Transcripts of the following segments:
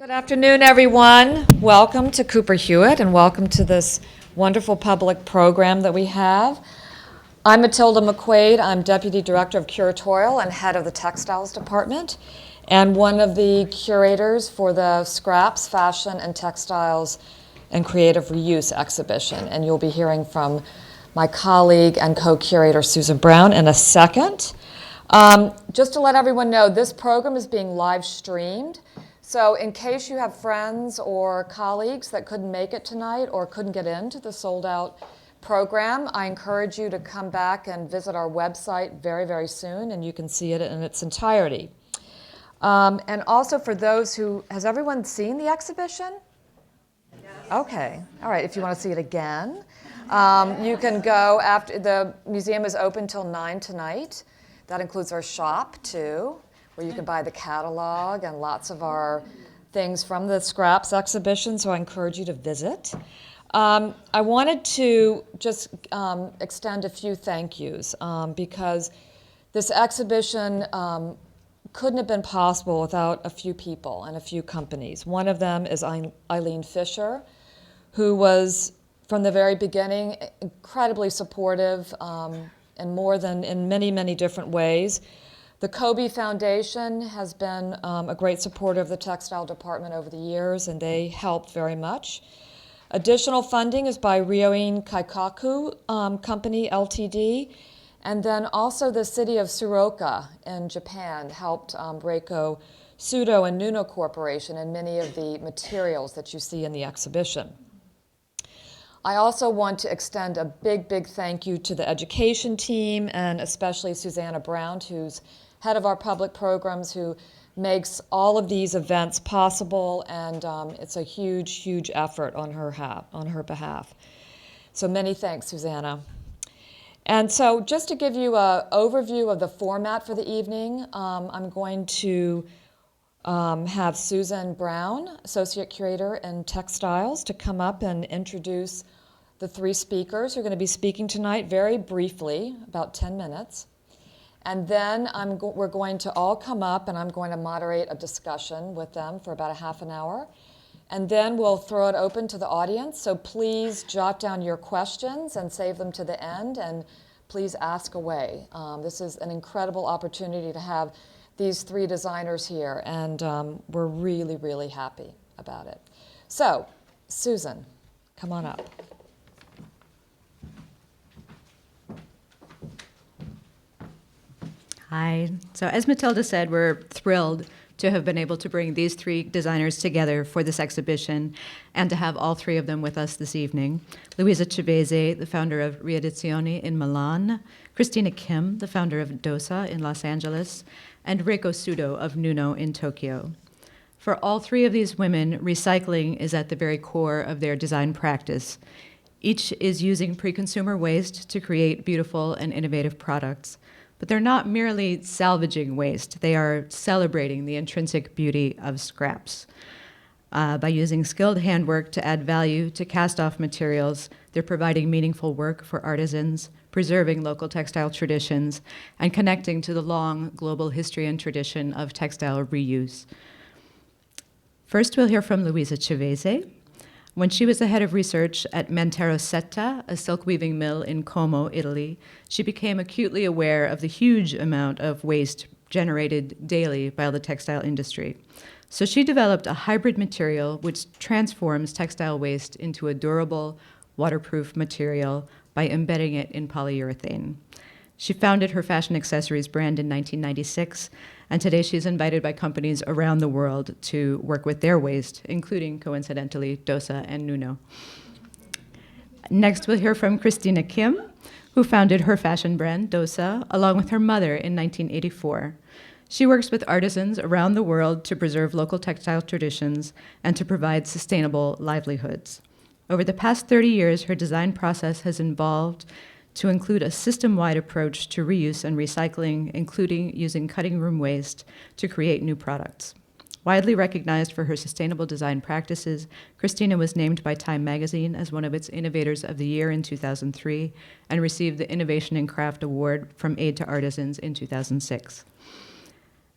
Good afternoon, everyone. Welcome to Cooper Hewitt, and welcome to this wonderful public program that we have. I'm Matilda McQuaid. I'm Deputy Director of Curatorial and Head of the Textiles Department, and one of the curators for the Scraps, Fashion, and Textiles and Creative Reuse exhibition. And you'll be hearing from my colleague and co-curator, Susan Brown, in a second. Just to let everyone know, this program is being live streamed. So in case you have friends or colleagues that couldn't make it tonight or couldn't get into the sold-out program, I encourage you to come back and visit our website very, very soon, and you can see it in its entirety. And also for those who, has everyone seen the exhibition? Yes. Okay, all right, if you want to see it again, you can go after, the museum is open till 9 tonight. That includes our shop too, where you can buy the catalog and lots of our things from the Scraps exhibition, so I encourage you to visit. I wanted to just extend a few thank yous because this exhibition couldn't have been possible without a few people and a few companies. One of them is Eileen Fisher, who was, from the very beginning, incredibly supportive in many, many different ways. The Kobe Foundation has been a great supporter of the textile department over the years, and they helped very much. Additional funding is by Ryoin Kaikaku Company Ltd. And then also the city of Tsuruoka in Japan helped Reiko Sudo and Nuno Corporation in many of the materials that you see in the exhibition. I also want to extend a big, big thank you to the education team, and especially Susanna Brown, who's head of our public programs, who makes all of these events possible, and it's a huge, huge effort on her behalf. So many thanks, Susanna. And so just to give you an overview of the format for the evening, I'm going to have Susan Brown, Associate Curator in Textiles, to come up and introduce the three speakers who are going to be speaking tonight very briefly, about 10 minutes. And then we're going to all come up, and I'm going to moderate a discussion with them for about a half an hour. And then we'll throw it open to the audience, so please jot down your questions and save them to the end, and please ask away. This is an incredible opportunity to have these three designers here, and we're really, really happy about it. So, Susan, come on up. Hi. So as Matilda said, we're thrilled to have been able to bring these three designers together for this exhibition and to have all three of them with us this evening. Luisa Cevese, the founder of Riedizioni in Milan, Christina Kim, the founder of Dosa in Los Angeles, and Reiko Sudo of Nuno in Tokyo. For all three of these women, recycling is at the very core of their design practice. Each is using pre-consumer waste to create beautiful and innovative products. But they're not merely salvaging waste. They are celebrating the intrinsic beauty of scraps. By using skilled handwork to add value to cast-off materials, they're providing meaningful work for artisans, preserving local textile traditions, and connecting to the long global history and tradition of textile reuse. First, we'll hear from Luisa Cevese. When she was the head of research at Mentero Setta, a silk weaving mill in Como, Italy, she became acutely aware of the huge amount of waste generated daily by the textile industry. So she developed a hybrid material which transforms textile waste into a durable, waterproof material by embedding it in polyurethane. She founded her fashion accessories brand in 1996, and today she's invited by companies around the world to work with their waste, including, coincidentally, Dosa and Nuno. Next, we'll hear from Christina Kim, who founded her fashion brand, Dosa, along with her mother in 1984. She works with artisans around the world to preserve local textile traditions and to provide sustainable livelihoods. Over the past 30 years, her design process has evolved to include a system-wide approach to reuse and recycling, including using cutting room waste to create new products. Widely recognized for her sustainable design practices, Christina was named by Time magazine as one of its Innovators of the Year in 2003 and received the Innovation in Craft Award from Aid to Artisans in 2006.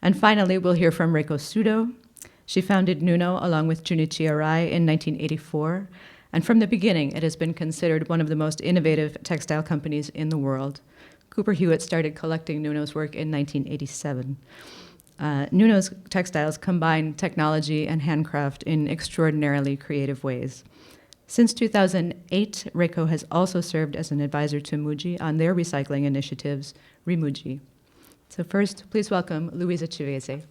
And finally, we'll hear from Reiko Sudo. She founded Nuno along with Junichi Arai in 1984, and from the beginning, it has been considered one of the most innovative textile companies in the world. Cooper Hewitt started collecting Nuno's work in 1987. Nuno's textiles combine technology and handcraft in extraordinarily creative ways. Since 2008, Reiko has also served as an advisor to Muji on their recycling initiatives, Remuji. So first, please welcome Luisa Cevese.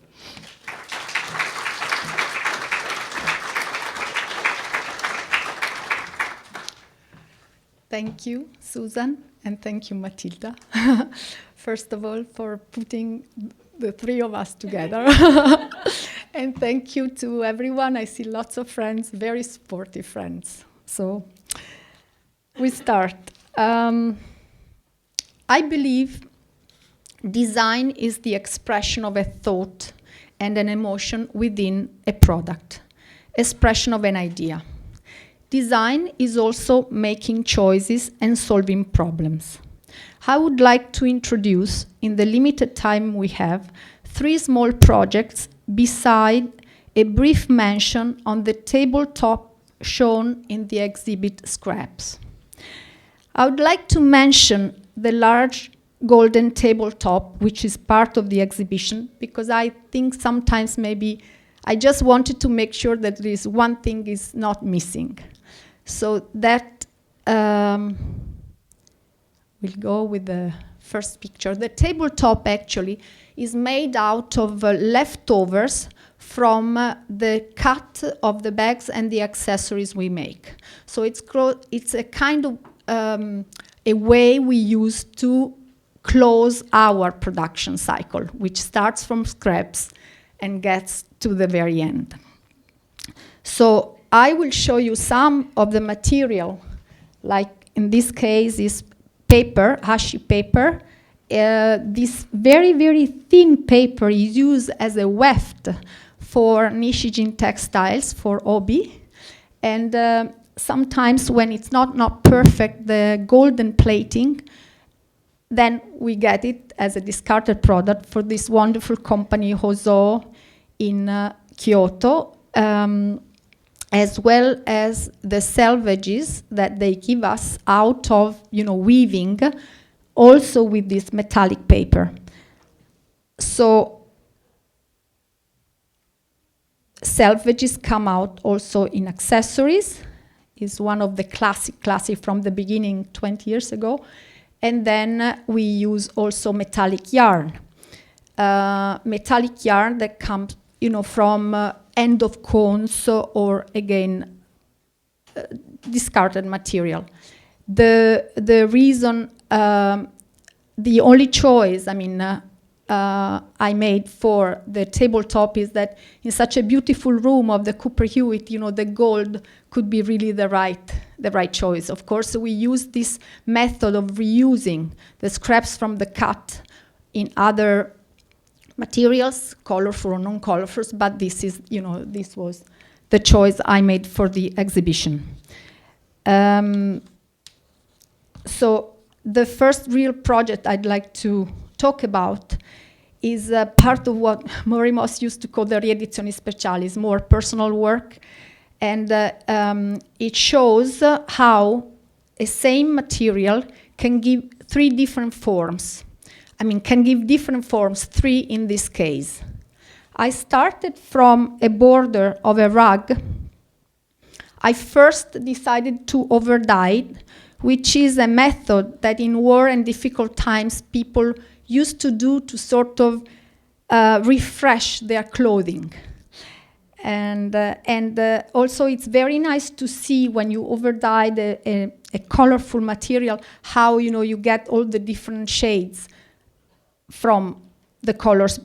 Thank you, Susan, and thank you, Matilda, first of all, for putting the three of us together. And thank you to everyone. I see lots of friends, very supportive friends. So we start. I believe design is the expression of a thought and an emotion within a product, expression of an idea. Design is also making choices and solving problems. I would like to introduce, in the limited time we have, 3 small projects beside a brief mention on the tabletop shown in the exhibit scraps. I would like to mention the large golden tabletop, which is part of the exhibition, because I think sometimes maybe I just wanted to make sure that there is one thing is not missing. So that we'll go with the first picture. The tabletop actually is made out of leftovers from the cut of the bags and the accessories we make. So it's a kind of a way we use to close our production cycle, which starts from scraps and gets to the very end. So I will show you some of the material, like in this case is paper, hashi paper. This very, very thin paper is used as a weft for Nishijin textiles, for obi. And sometimes when it's not perfect, the golden plating, then we get it as a discarded product for this wonderful company, Hoso, in Kyoto. As well as the selvages that they give us out of, weaving, also with this metallic paper. So selvages come out also in accessories. Is one of the classic from the beginning 20 years ago. And then we use also metallic yarn. Metallic yarn that comes, from end of cones or again discarded material. The reason, the only choice I made for the tabletop is that in such a beautiful room of the Cooper Hewitt, the gold could be really the right choice. Of course, we use this method of reusing the scraps from the cut in other materials, colorful or non-colorful, but this is, this was the choice I made for the exhibition. So the first real project I'd like to talk about is part of what Morimos used to call the Riedizioni speciali, more personal work. And it shows how a same material can give 3 different forms. Can give different forms, 3 in this case. I started from a border of a rug. I first decided to overdye it, which is a method that in war and difficult times people used to do to sort of refresh their clothing. And also it's very nice to see when you overdye a colorful material, how you get all the different shades from the colors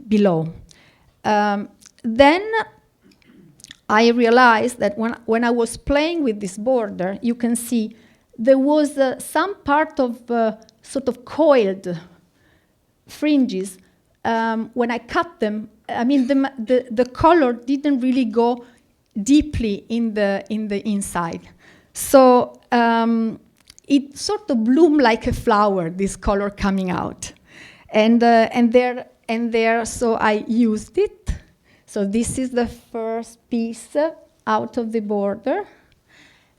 below. Then I realized that when I was playing with this border, you can see there was some part of sort of coiled fringes. When I cut them, the color didn't really go deeply in the inside. So it sort of bloomed like a flower, this color coming out. And there, so I used it So this is the first piece out of the border.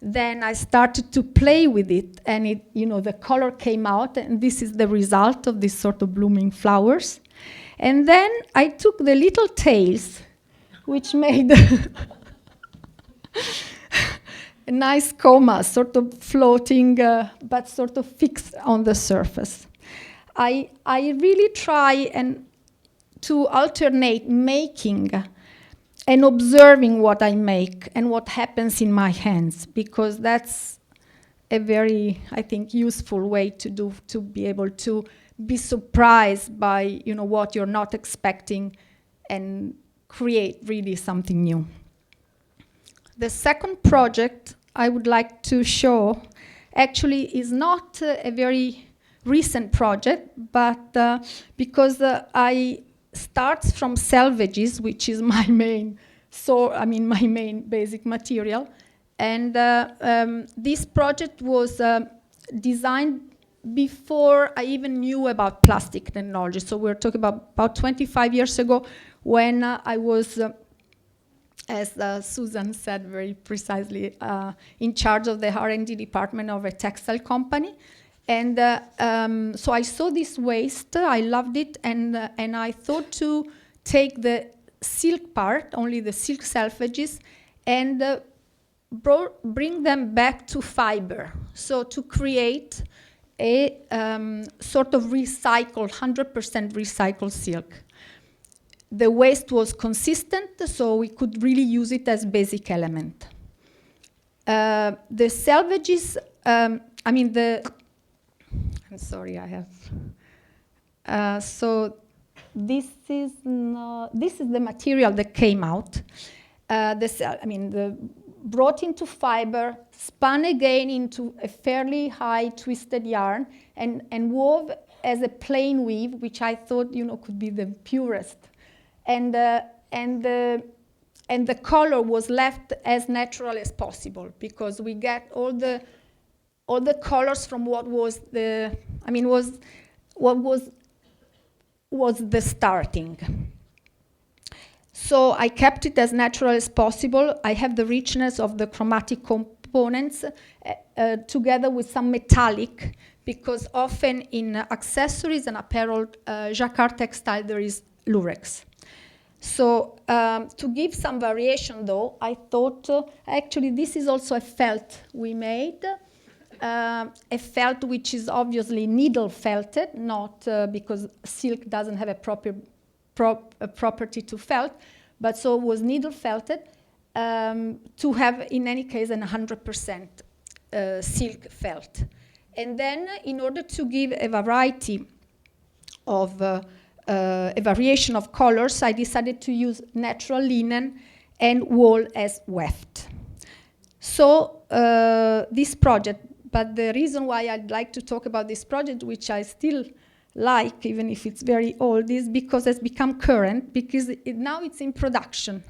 Then I started to play with it, and the color came out, and this is the result of these sort of blooming flowers. And then I took the little tails, which made a nice coma, sort of floating, but sort of fixed on the surface. I really try to alternate making and observing what I make and what happens in my hands, because that's a very, I think, useful way to be able to be surprised by what you're not expecting and create really something new. The second project I would like to show actually is not a very recent project, but because I starts from selvages, which is my main basic material, and this project was designed before I even knew about plastic technology. So we're talking about 25 years ago, when I was, as Susan said very precisely, in charge of the R&D department of a textile company. And so I saw this waste, I loved it, and I thought to take the silk part, only the silk selvages, and bring them back to fiber. So to create a sort of recycled, 100% recycled silk. The waste was consistent, so we could really use it as basic element. The selvages, I'm sorry, I have. So this is the material that came out. Brought into fiber, spun again into a fairly high twisted yarn, and wove as a plain weave, which I thought could be the purest. And the color was left as natural as possible, because we get all the colors from what was the starting. So I kept it as natural as possible. I have the richness of the chromatic components together with some metallic, because often in accessories and apparel, jacquard textile, there is lurex. So to give some variation, though, I thought actually this is also a felt we made. A felt which is obviously needle felted, not because silk doesn't have a property to felt, but so it was needle felted to have, in any case, an 100% silk felt. And then, in order to give a variety of a variation of colors, I decided to use natural linen and wool as weft. So this project. But the reason why I'd like to talk about this project, which I still like, even if it's very old, is because it's become current, because now it's in production,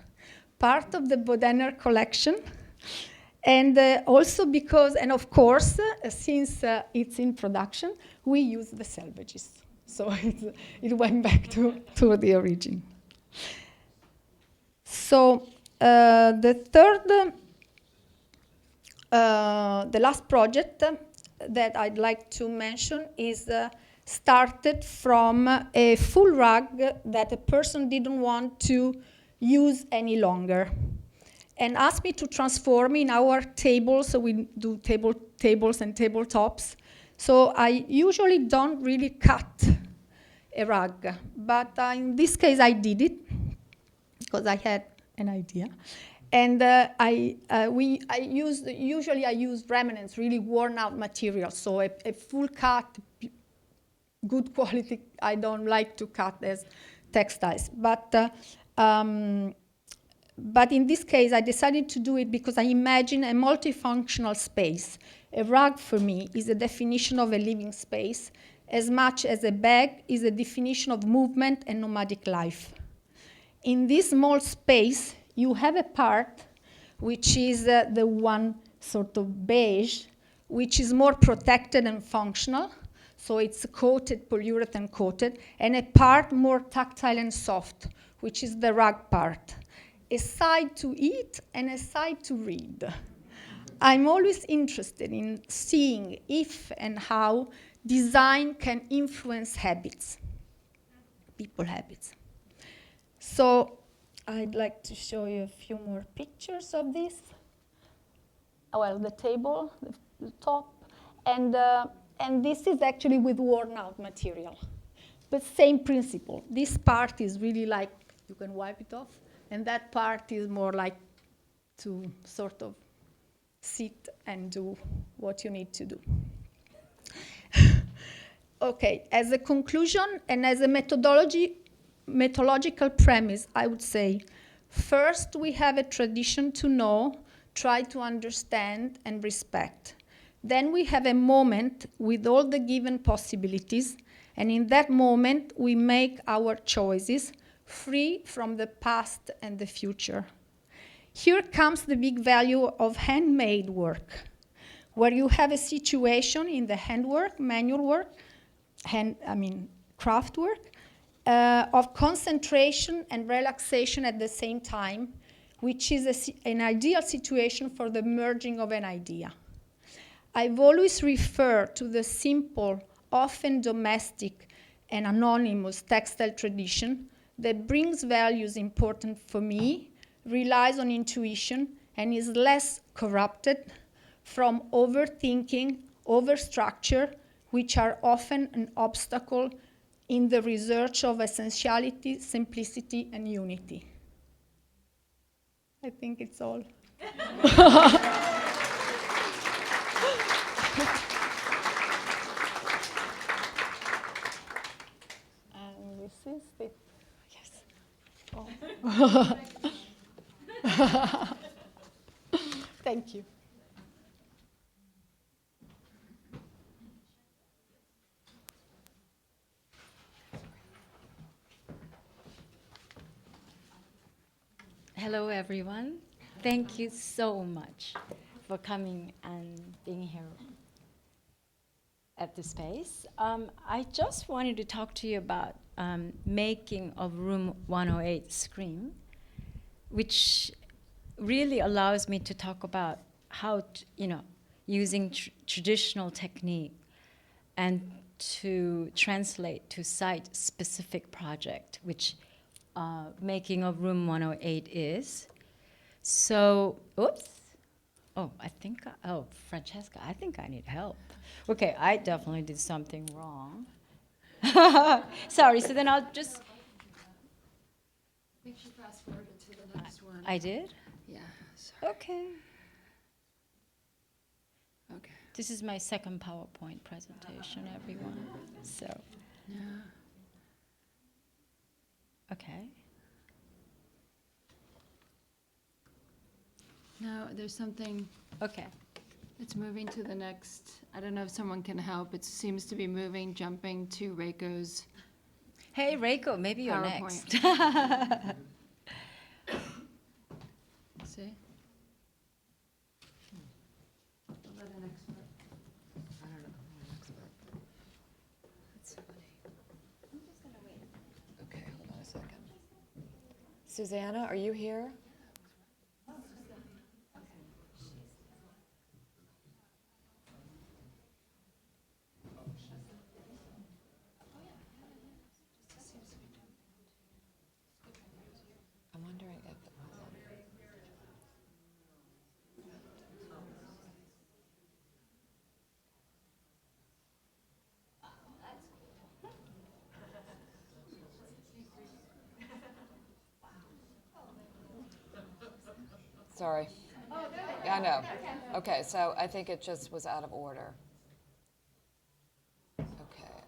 part of the Bodenner collection, and also because, and of course, since it's in production, we use the selvages. So it went back to the origin. So the last project that I'd like to mention is started from a full rug that a person didn't want to use any longer, and asked me to transform in our tables. So we do tables and tabletops. So I usually don't really cut a rug, but in this case I did it because I had an idea. And usually I use remnants, really worn out material. So a full cut, good quality, I don't like to cut as textiles. But in this case, I decided to do it because I imagine a multifunctional space. A rug for me is a definition of a living space, as much as a bag is a definition of movement and nomadic life. In this small space, you have a part which is the one sort of beige, which is more protected and functional. So it's coated, polyurethane coated, and a part more tactile and soft, which is the rug part. a side to eat and a side to read. I'm always interested in seeing if and how design can influence habits, people habits. So I'd like to show you a few more pictures of this. Well, the table, the top, and this is actually with worn out material. But same principle. This part is really like, you can wipe it off, and that part is more like to sort of sit and do what you need to do. Okay, as a conclusion and as a methodological premise, I would say, first we have a tradition to know, try to understand and respect. Then we have a moment with all the given possibilities, and in that moment we make our choices, free from the past and the future. Here comes the big value of handmade work, where you have a situation in the handwork, manual work, craft work, of concentration and relaxation at the same time, which is an ideal situation for the merging of an idea. I've always referred to the simple, often domestic and anonymous textile tradition that brings values important for me, relies on intuition, and is less corrupted from overthinking, overstructure, which are often an obstacle in the research of essentiality, simplicity, and unity. I think it's all. And this is it. Yes. Oh. Thank you. Hello, everyone. Thank you so much for coming and being here at the space. I just wanted to talk to you about making of Room 108 Scream, which really allows me to talk about how, using traditional technique and to translate to site-specific project, which making of Room 108 is. So, oops. Oh, Francesca, I think I need help. Okay, I definitely did something wrong. Sorry, so then I'll just... Make sure you fast forward to the next one. I did? Yeah, sorry. Okay. Okay. This is my second PowerPoint presentation, everyone. So, Yeah. okay. No, there's something, Okay. it's moving to the next, I don't know if someone can help. It seems to be moving, jumping to Reiko's. Hey, Reiko, maybe you're PowerPoint. next. See? I'll let an expert. I don't know, I'm an expert. That's so funny. I'm just gonna wait. Okay, hold on a second. Susanna, are you here? I'm wondering if sorry. Yeah, I know. Okay, so I think it just was out of order. Okay.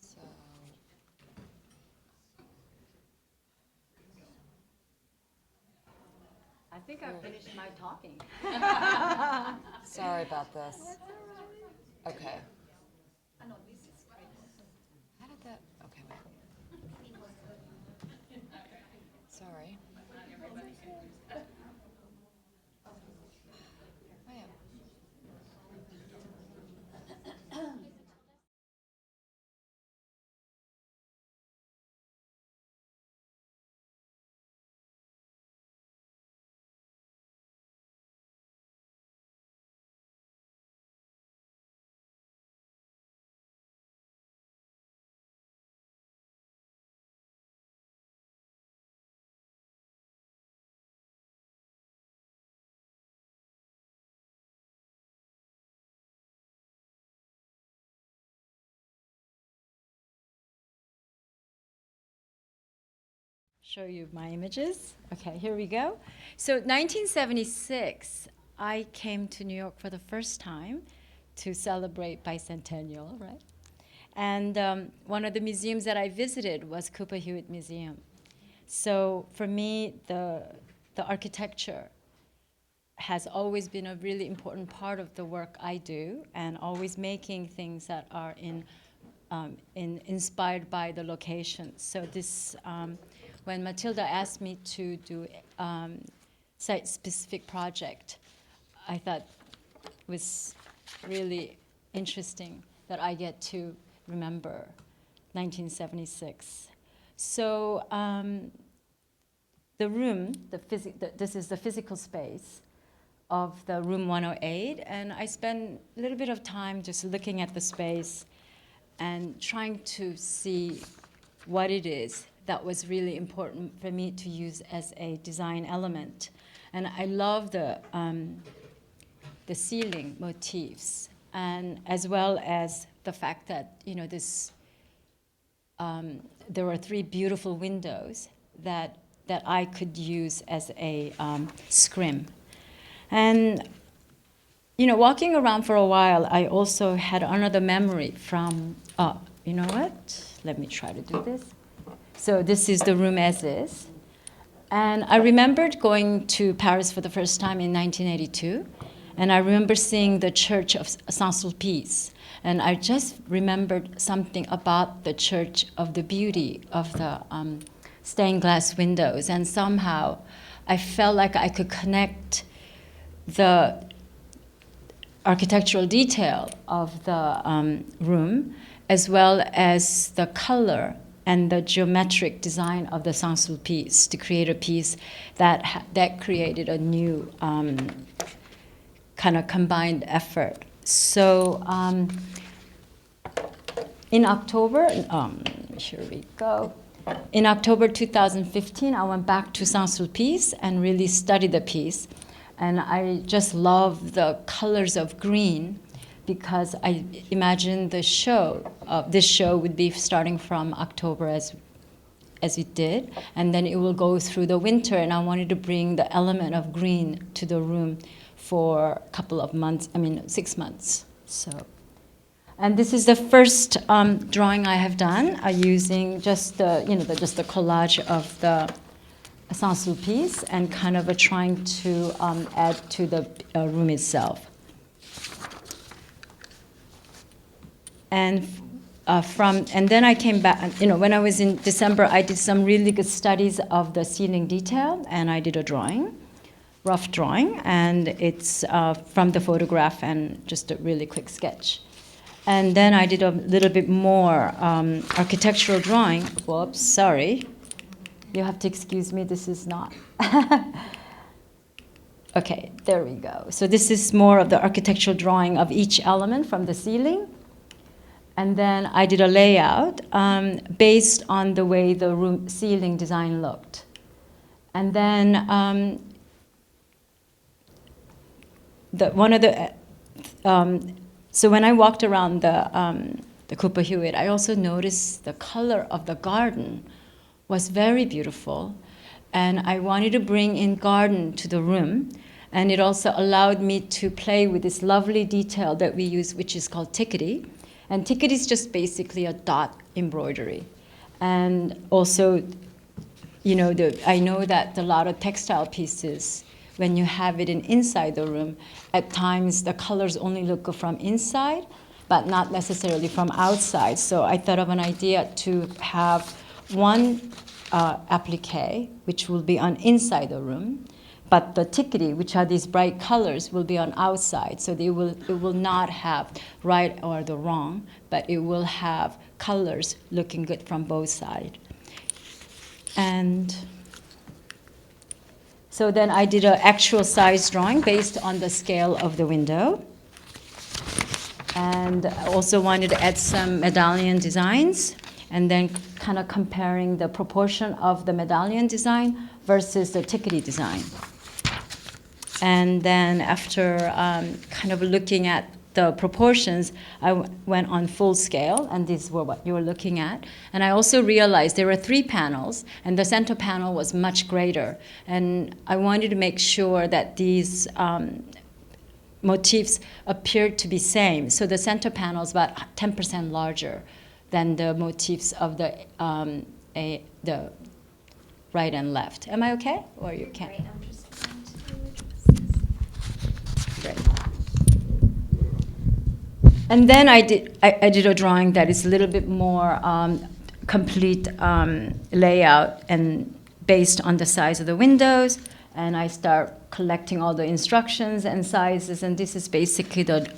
So, I think I finished my talking. sorry about this. Okay. How did that? Okay, wait. Sorry. show you my images. Okay, here we go. So 1976, I came to New York for the first time to celebrate bicentennial, right? And one of the museums that I visited was Cooper Hewitt Museum. So for me, the architecture has always been a really important part of the work I do, and always making things that are inspired by the location. So this, when Matilda asked me to do site-specific project, I thought it was really interesting that I get to remember 1976. So the room, this is the physical space of the room 108, and I spent a little bit of time just looking at the space and trying to see what it is that was really important for me to use as a design element. And I love the ceiling motifs, and as well as the fact that, you know, this there were 3 beautiful windows that I could use as a scrim. And, you know, walking around for a while, I also had another memory from, you know what? Let me try to do this. So this is the room as is. And I remembered going to Paris for the first time in 1982. And I remember seeing the Church of Saint-Sulpice. And I just remembered something about the Church of the beauty of the stained glass windows. And somehow I felt like I could connect the architectural detail of the room, as well as the color and the geometric design of the Saint-Sulpice, to create a piece that created a new kind of combined effort. So in October, here we go. In October 2015, I went back to Saint-Sulpice and really studied the piece. And I just love the colors of green, because I imagine this show would be starting from October as it did, and then it will go through the winter. And I wanted to bring the element of green to the room for a couple of months, 6 months. So, and this is the first drawing I have done using just the collage of the Saint-Sulpice, and kind of trying to add to the room itself. And then I came back. You know, when I was in December, I did some really good studies of the ceiling detail, and I did a drawing, rough drawing, and it's from the photograph and just a really quick sketch. And then I did a little bit more architectural drawing. Whoops, sorry. You have to excuse me, this is not. Okay, there we go. So this is more of the architectural drawing of each element from the ceiling. And then I did a layout based on the way the room ceiling design looked. And then so when I walked around the Cooper Hewitt, I also noticed the color of the garden was very beautiful, and I wanted to bring in garden to the room, and it also allowed me to play with this lovely detail that we use, which is called tickety. And tickety is just basically a dot embroidery. And also, you know, I know that a lot of textile pieces, when you have it inside the room, at times the colors only look from inside, but not necessarily from outside. So I thought of an idea to have one applique, which will be on inside the room, but the tickety, which are these bright colors, will be on outside. So it will not have right or the wrong, but it will have colors looking good from both sides. And so then I did an actual size drawing based on the scale of the window. And I also wanted to add some medallion designs, and then kind of comparing the proportion of the medallion design versus the tickety design. And then after kind of looking at the proportions, I went on full scale, and these were what you were looking at. And I also realized there were 3 panels, and the center panel was much greater. And I wanted to make sure that these motifs appeared to be same. So the center panel is about 10% larger than the motifs of the right and left. Am I okay? Or you can't? Great, I'm just going to Great. And then I did a drawing that is a little bit more complete layout and based on the size of the windows. And I start collecting all the instructions and sizes. And this is basically the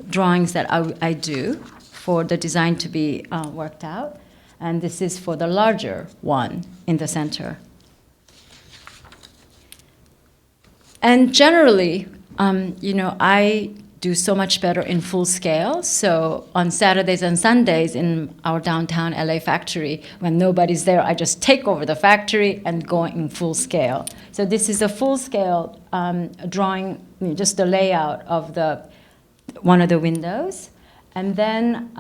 drawings that I do for the design to be worked out. And this is for the larger one in the center. And generally, I do so much better in full scale. So on Saturdays and Sundays in our downtown LA factory, when nobody's there, I just take over the factory and go in full scale. So this is a full scale drawing, just the layout of one of the windows. And then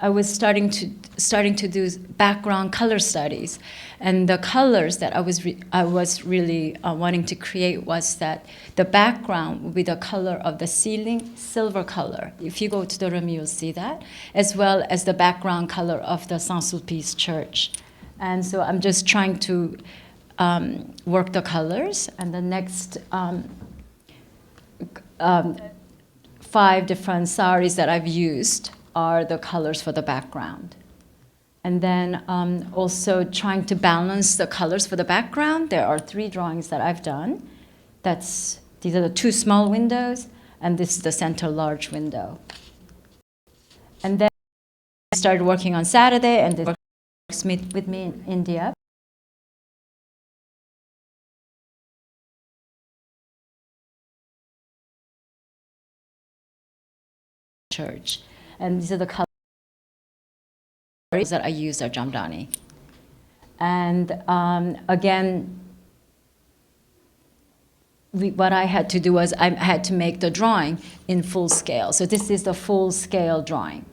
I was starting to do background color studies, and the colors that I was really wanting to create was that the background would be the color of the ceiling, silver color. If you go to the room, you'll see that, as well as the background color of the Saint-Sulpice Church. And so I'm just trying to work the colors, and the next 5 different saris that I've used are the colors for the background. And then also trying to balance the colors for the background. There are 3 drawings that I've done. These are the 2 small windows, and this is the center large window. And then I started working on Saturday, and this works with me in India. Church. And these are the colors that I use are Jamdani. And again, what I had to do was I had to make the drawing in full scale. So this is the full scale drawing.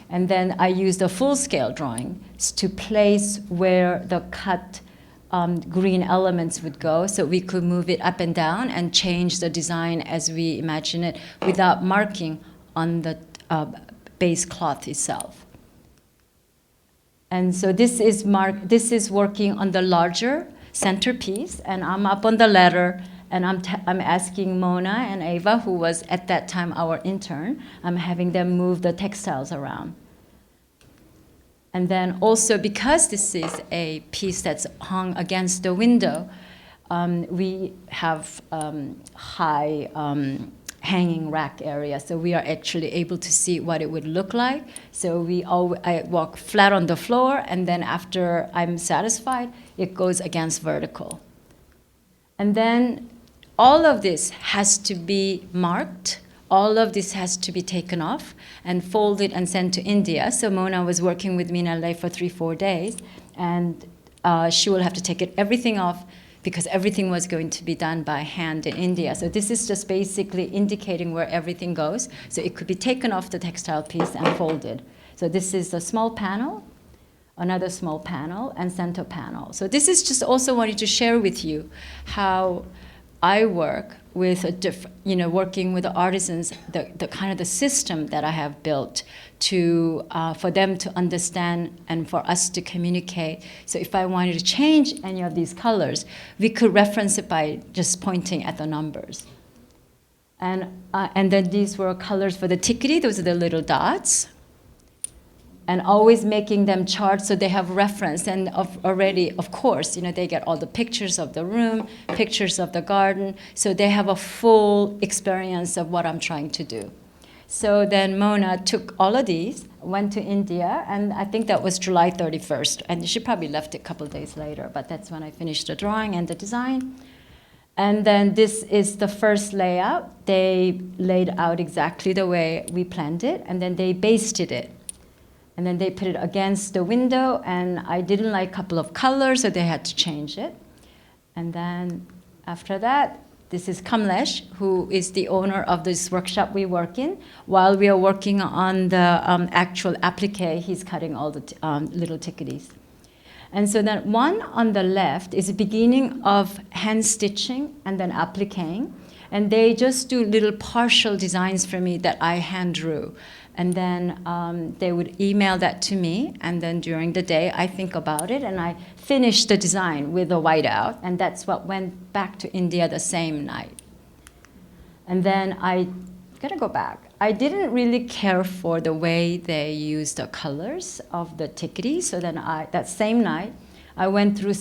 And then I used the full scale drawing to place where the cut green elements would go, so we could move it up and down and change the design as we imagine it without marking on the base cloth itself. And so this is working on the larger centerpiece, and I'm up on the ladder, and I'm asking Mona and Ava, who was at that time our intern, I'm having them move the textiles around. And then also, because this is a piece that's hung against the window, we have high hanging rack area, so we are actually able to see what it would look like. So I walk flat on the floor, and then after I'm satisfied, it goes against vertical. And then all of this has to be marked. All of this has to be taken off and folded and sent to India. So Mona was working with me in LA for 3-4 days, and she will have to take everything off because everything was going to be done by hand in India. So this is just basically indicating where everything goes. So it could be taken off the textile piece and folded. So this is a small panel, another small panel, and center panel. So this is just also wanted to share with you how I work with working with the artisans, the kind of the system that I have built to for them to understand and for us to communicate. So if I wanted to change any of these colors, we could reference it by just pointing at the numbers. And then these were colors for the tikiri. Those are the little dots. And always making them charts so they have reference. And already, of course, they get all the pictures of the room, pictures of the garden, so they have a full experience of what I'm trying to do. So then Mona took all of these, went to India, and I think that was July 31st. And she probably left a couple days later, but that's when I finished the drawing and the design. And then this is the first layout. They laid out exactly the way we planned it, and then they basted it. And then they put it against the window, and I didn't like a couple of colors, so they had to change it. And then after that, This is Kamlesh, who is the owner of this workshop we work in. While we are working on the actual applique, he's cutting all the little ticketies. And so that one on the left is the beginning of hand stitching and then appliquing. And they just do little partial designs for me that I hand drew. And then they would email that to me, and then during the day I think about it, and I finish the design with a whiteout, and that's what went back to India the same night. And then I gotta go back. I didn't really care for the way they used the colors of the tickety, so then that same night I went through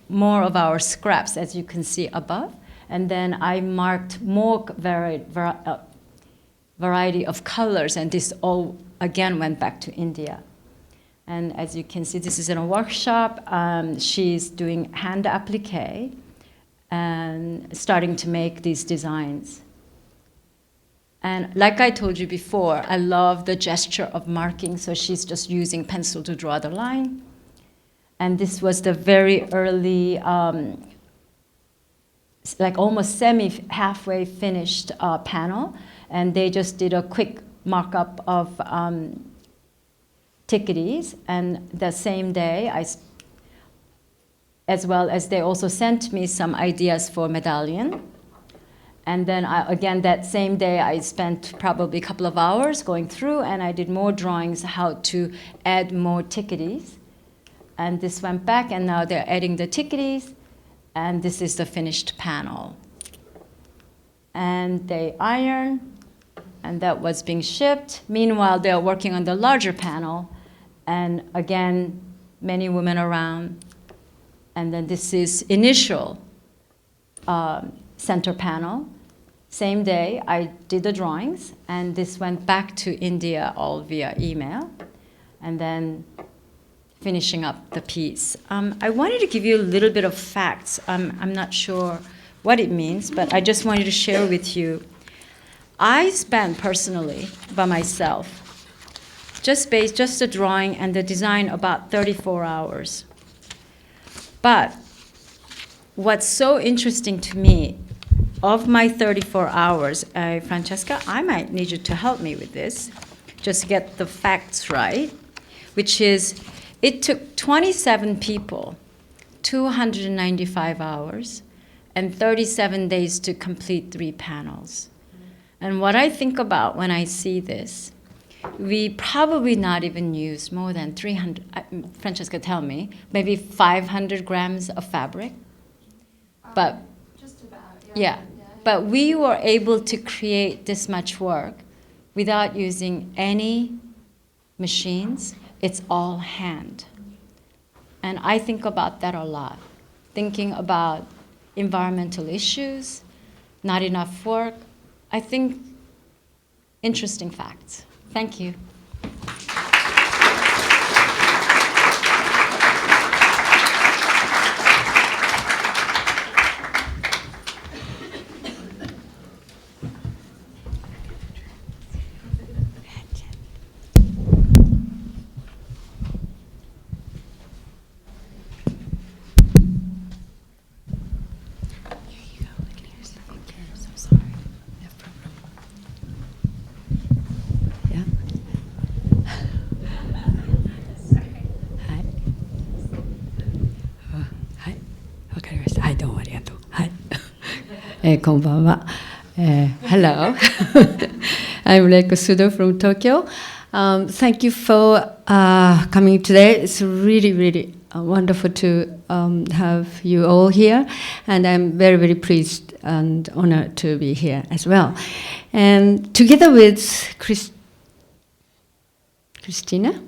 more of our scraps, as you can see above, and then I marked more variety of colors, and this all again went back to India. And as you can see, this is in a workshop. She's doing hand applique and starting to make these designs. And like I told you before, I love the gesture of marking, so she's just using pencil to draw the line. And this was the very early, like almost halfway finished panel. And they just did a quick markup of ticketies. And the same day, as well as they also sent me some ideas for medallion. And then again, that same day, I spent probably a couple of hours going through, and I did more drawings how to add more ticketies. And this went back, and now they're adding the ticketies, and this is the finished panel. And they iron, and that was being shipped. Meanwhile, they're working on the larger panel, and again, many women around. And then this is initial center panel. Same day, I did the drawings, and this went back to India all via email, and then finishing up the piece. I wanted to give you a little bit of facts. I'm not sure what it means, but I just wanted to share with you. I spent personally, by myself, just the drawing and the design, about 34 hours. But what's so interesting to me, of my 34 hours, Francesca, I might need you to help me with this, just to get the facts right, which is it took 27 people, 295 hours, and 37 days to complete 3 panels. And what I think about when I see this, we probably not even used more than 300, Francesca, tell me, maybe 500 grams of fabric. But just about, yeah. But we were able to create this much work without using any machines. It's all hand. And I think about that a lot, thinking about environmental issues, not enough work. I think interesting facts. Thank you. Konbanwa. Hello. I'm Reiko Sudo from Tokyo. Thank you for coming today. It's really, really wonderful to have you all here. And I'm very, very pleased and honored to be here as well. And together with Christina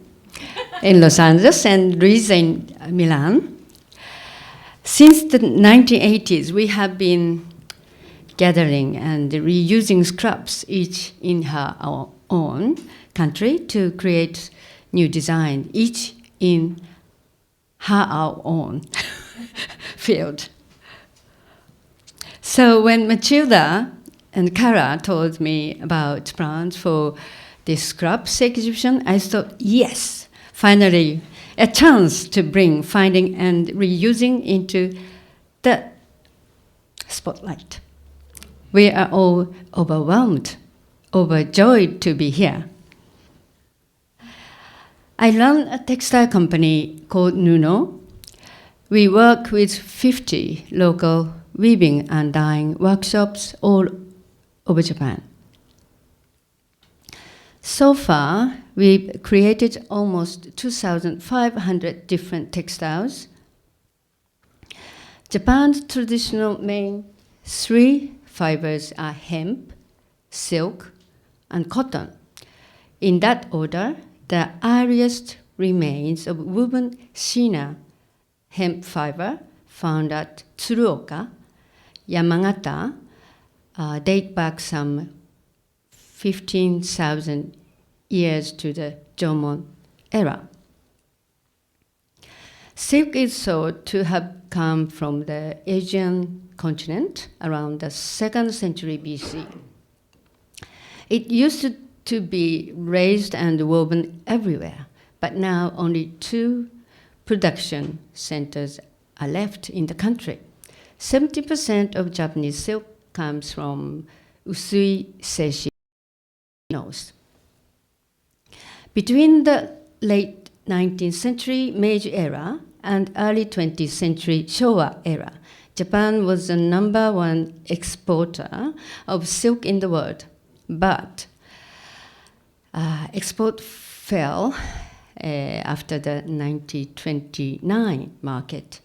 in Los Angeles and Luisa in Milan, since the 1980s, we have been gathering and reusing scraps, each in her own country, to create new design, each in her own field. So when Matilda and Cara told me about plans for this scraps exhibition, I thought, yes, finally, a chance to bring finding and reusing into the spotlight. We are all overwhelmed, overjoyed to be here. I run a textile company called Nuno. We work with 50 local weaving and dyeing workshops all over Japan. So far, we've created almost 2,500 different textiles. Japan's traditional main three fibers are hemp, silk, and cotton. In that order, the earliest remains of woven Shina hemp fiber found at Tsuruoka, Yamagata, date back some 15,000 years to the Jomon era. Silk is thought to have come from the Asian continent around the 2nd century BC. It used to be raised and woven everywhere, but now only 2 production centers are left in the country. 70% of Japanese silk comes from Usui Seishi North. Between the late 19th century Meiji era and early 20th century Showa era, Japan was the #1 exporter of silk in the world, but export fell after the 1929 market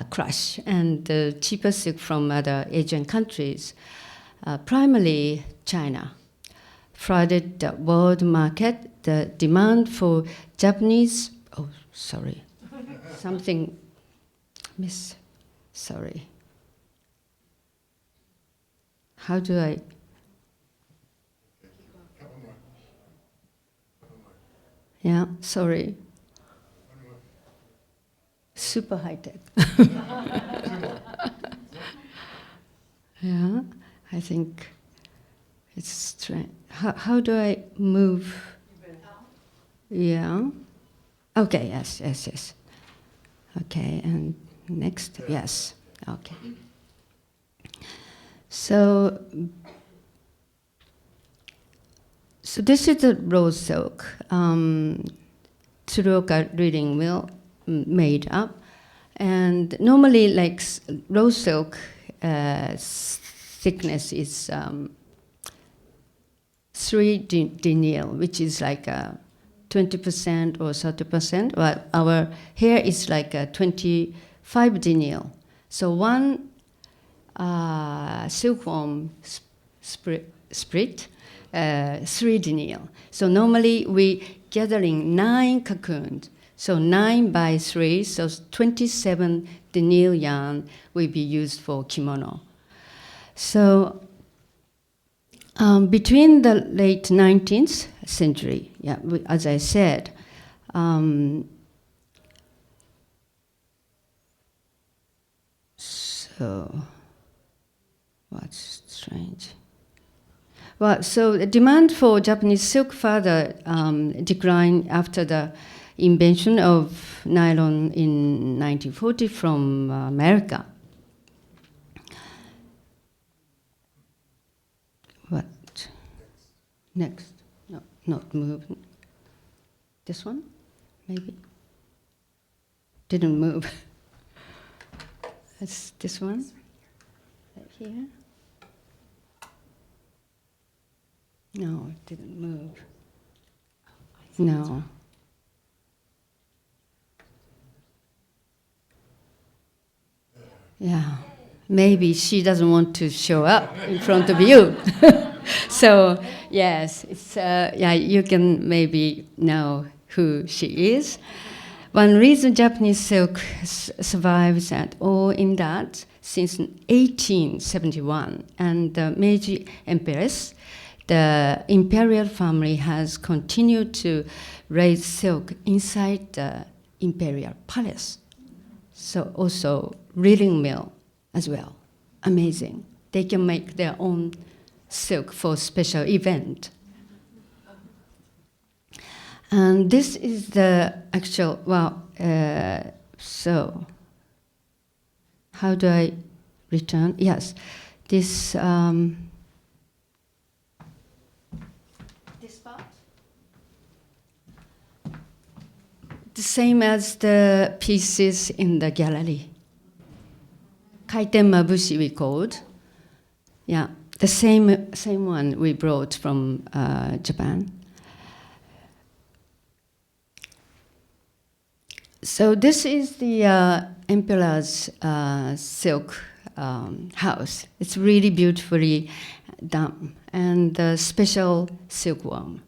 crash, and the cheaper silk from other Asian countries, primarily China, flooded the world market. The demand for Japanese, how do I? Yeah, sorry. Super high tech. Yeah, I think it's strange. How do I move? Yeah. Okay, yes. Okay, and next, yes. Okay. So this is the raw silk. Tsuruoka reading mill made up, and normally like raw silk thickness is 3 denier, which is like 20% or 30%, but our hair is like 25 denier. So one silkworm split 3 denier. So normally we gathering 9 cocoons. So 9 by 3, so 27 denier yarn will be used for kimono. So between the late 19th century, as I said, so what's strange? Well, so the demand for Japanese silk further declined after the invention of nylon in 1940 from America. What? Next? No, not moving. This one? Maybe? Didn't move. That's this one? Right here? No, it didn't move. No. Yeah, maybe she doesn't want to show up in front of you. So, yes, it's, you can maybe know who she is. One reason Japanese silk survives at all in that, since 1871, and the Meiji Empress, the imperial family has continued to raise silk inside the imperial palace. So also reeling mill as well. Amazing. They can make their own silk for special event. And this is the actual, so how do I return? Yes. this this part, the same as the pieces in the gallery. Kaiten mabushi we called. Yeah, the same one we brought from Japan. So this is the emperor's silk house. It's really beautifully done, and the special silkworm,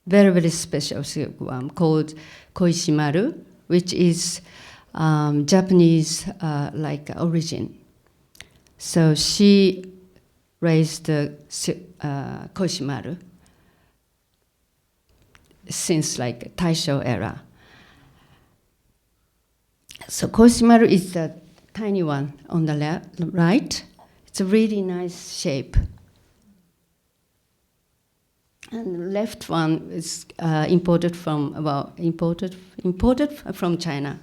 very, very special silkworm called koishimaru, which is Japanese like origin. So she raised the koishimaru since like Taisho era. So koishimaru is the tiny one on the right. It's a really nice shape. And the left one is imported from China.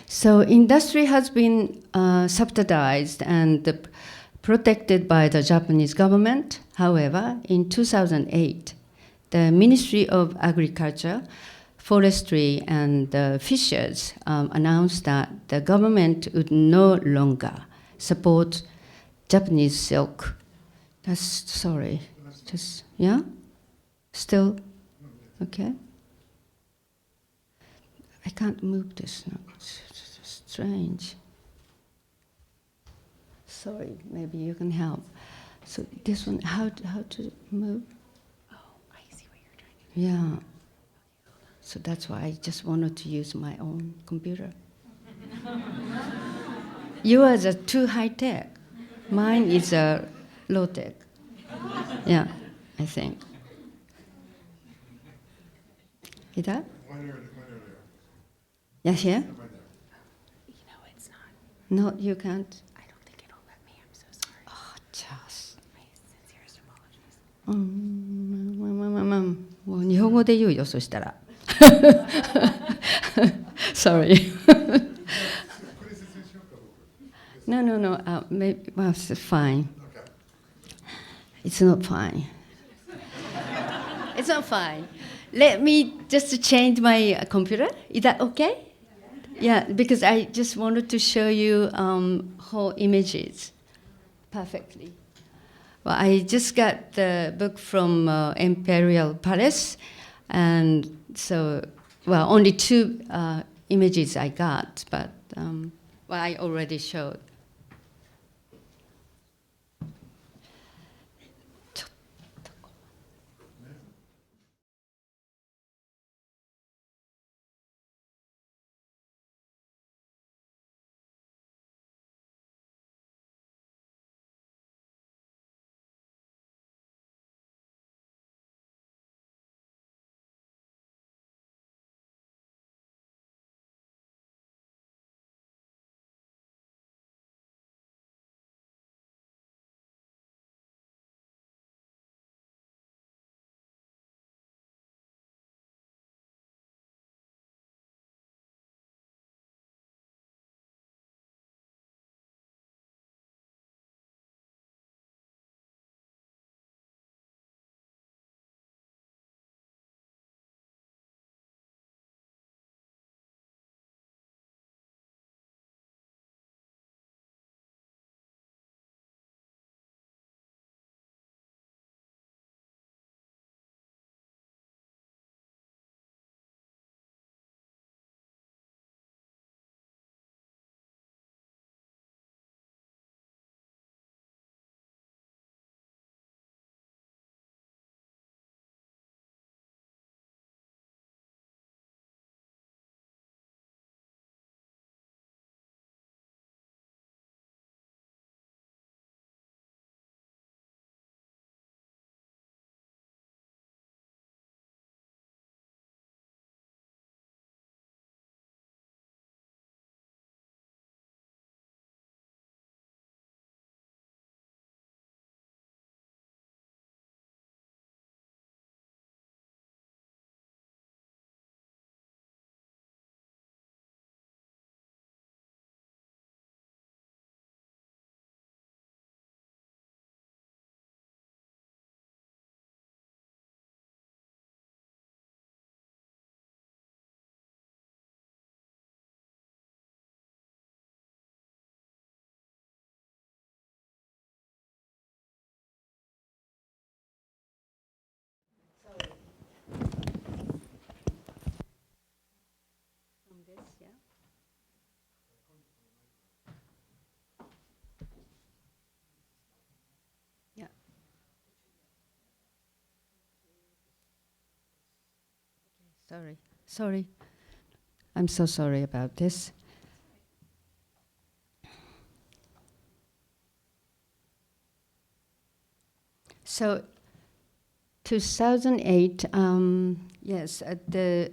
So industry has been subsidized and protected by the Japanese government. However, in 2008, the Ministry of Agriculture, Forestry and Fisheries announced that the government would no longer support Japanese silk. Sorry, just, yeah? Still, okay? I can't move this now, it's strange. Sorry, maybe you can help. So this one, how to move? Oh, I see what you're trying to do. Yeah. So that's why I just wanted to use my own computer. Yours are too high tech. Mine is low tech. Yeah, I think. Is that? Yeah, here? You know, it's not. No, you can't. I don't think it'll let me. I'm so sorry. Oh, just. My sincerest apologies. もう日本語で言うよ、そしたら。Sorry. No, maybe, well, it's fine. It's not fine. It's not fine. Let me just change my computer. Is that okay? Yeah, because I just wanted to show you whole images perfectly. Well, I just got the book from Imperial Palace, and so, well, only 2 images I got, but well, I already showed. sorry. I'm so sorry about this. So, 2008, yes, the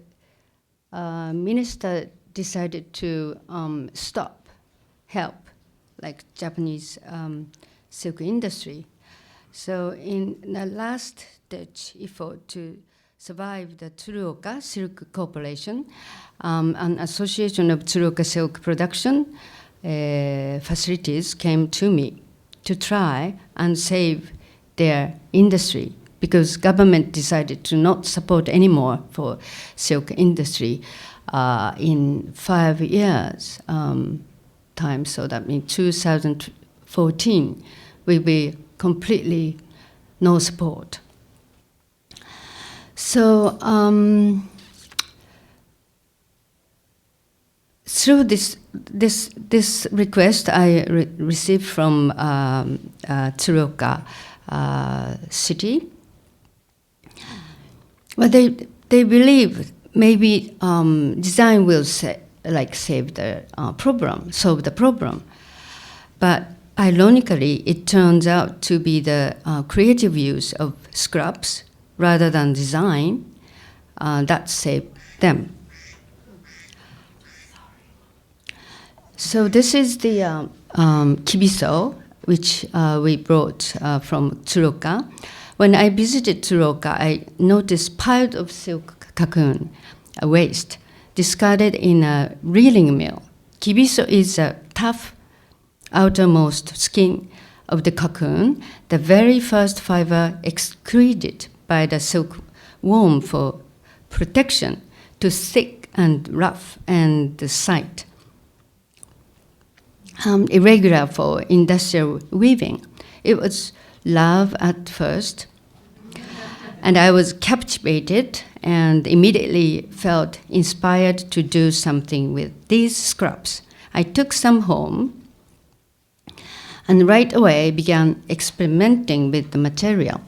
minister decided to stop help, like Japanese silk industry. So in the last ditch effort to survive the Tsuruoka Silk Corporation, an association of Tsuruoka silk production facilities came to me to try and save their industry, because government decided to not support anymore for silk industry in 5 years time. So that means 2014 will be completely no support. So through this request I received from Tsuruoka city, but they believe maybe design will save the problem, solve the problem. But ironically, it turns out to be the creative use of scraps rather than design that saved them. So this is the kibiso, which we brought from Tsuruoka. When I visited Tsuruoka, I noticed piles of silk cocoon waste discarded in a reeling mill. Kibiso is a tough outermost skin of the cocoon, the very first fiber excreted by the silkworm for protection to thick and rough and the sight. Irregular for industrial weaving. It was love at first, and I was captivated and immediately felt inspired to do something with these scraps. I took some home and right away began experimenting with the material.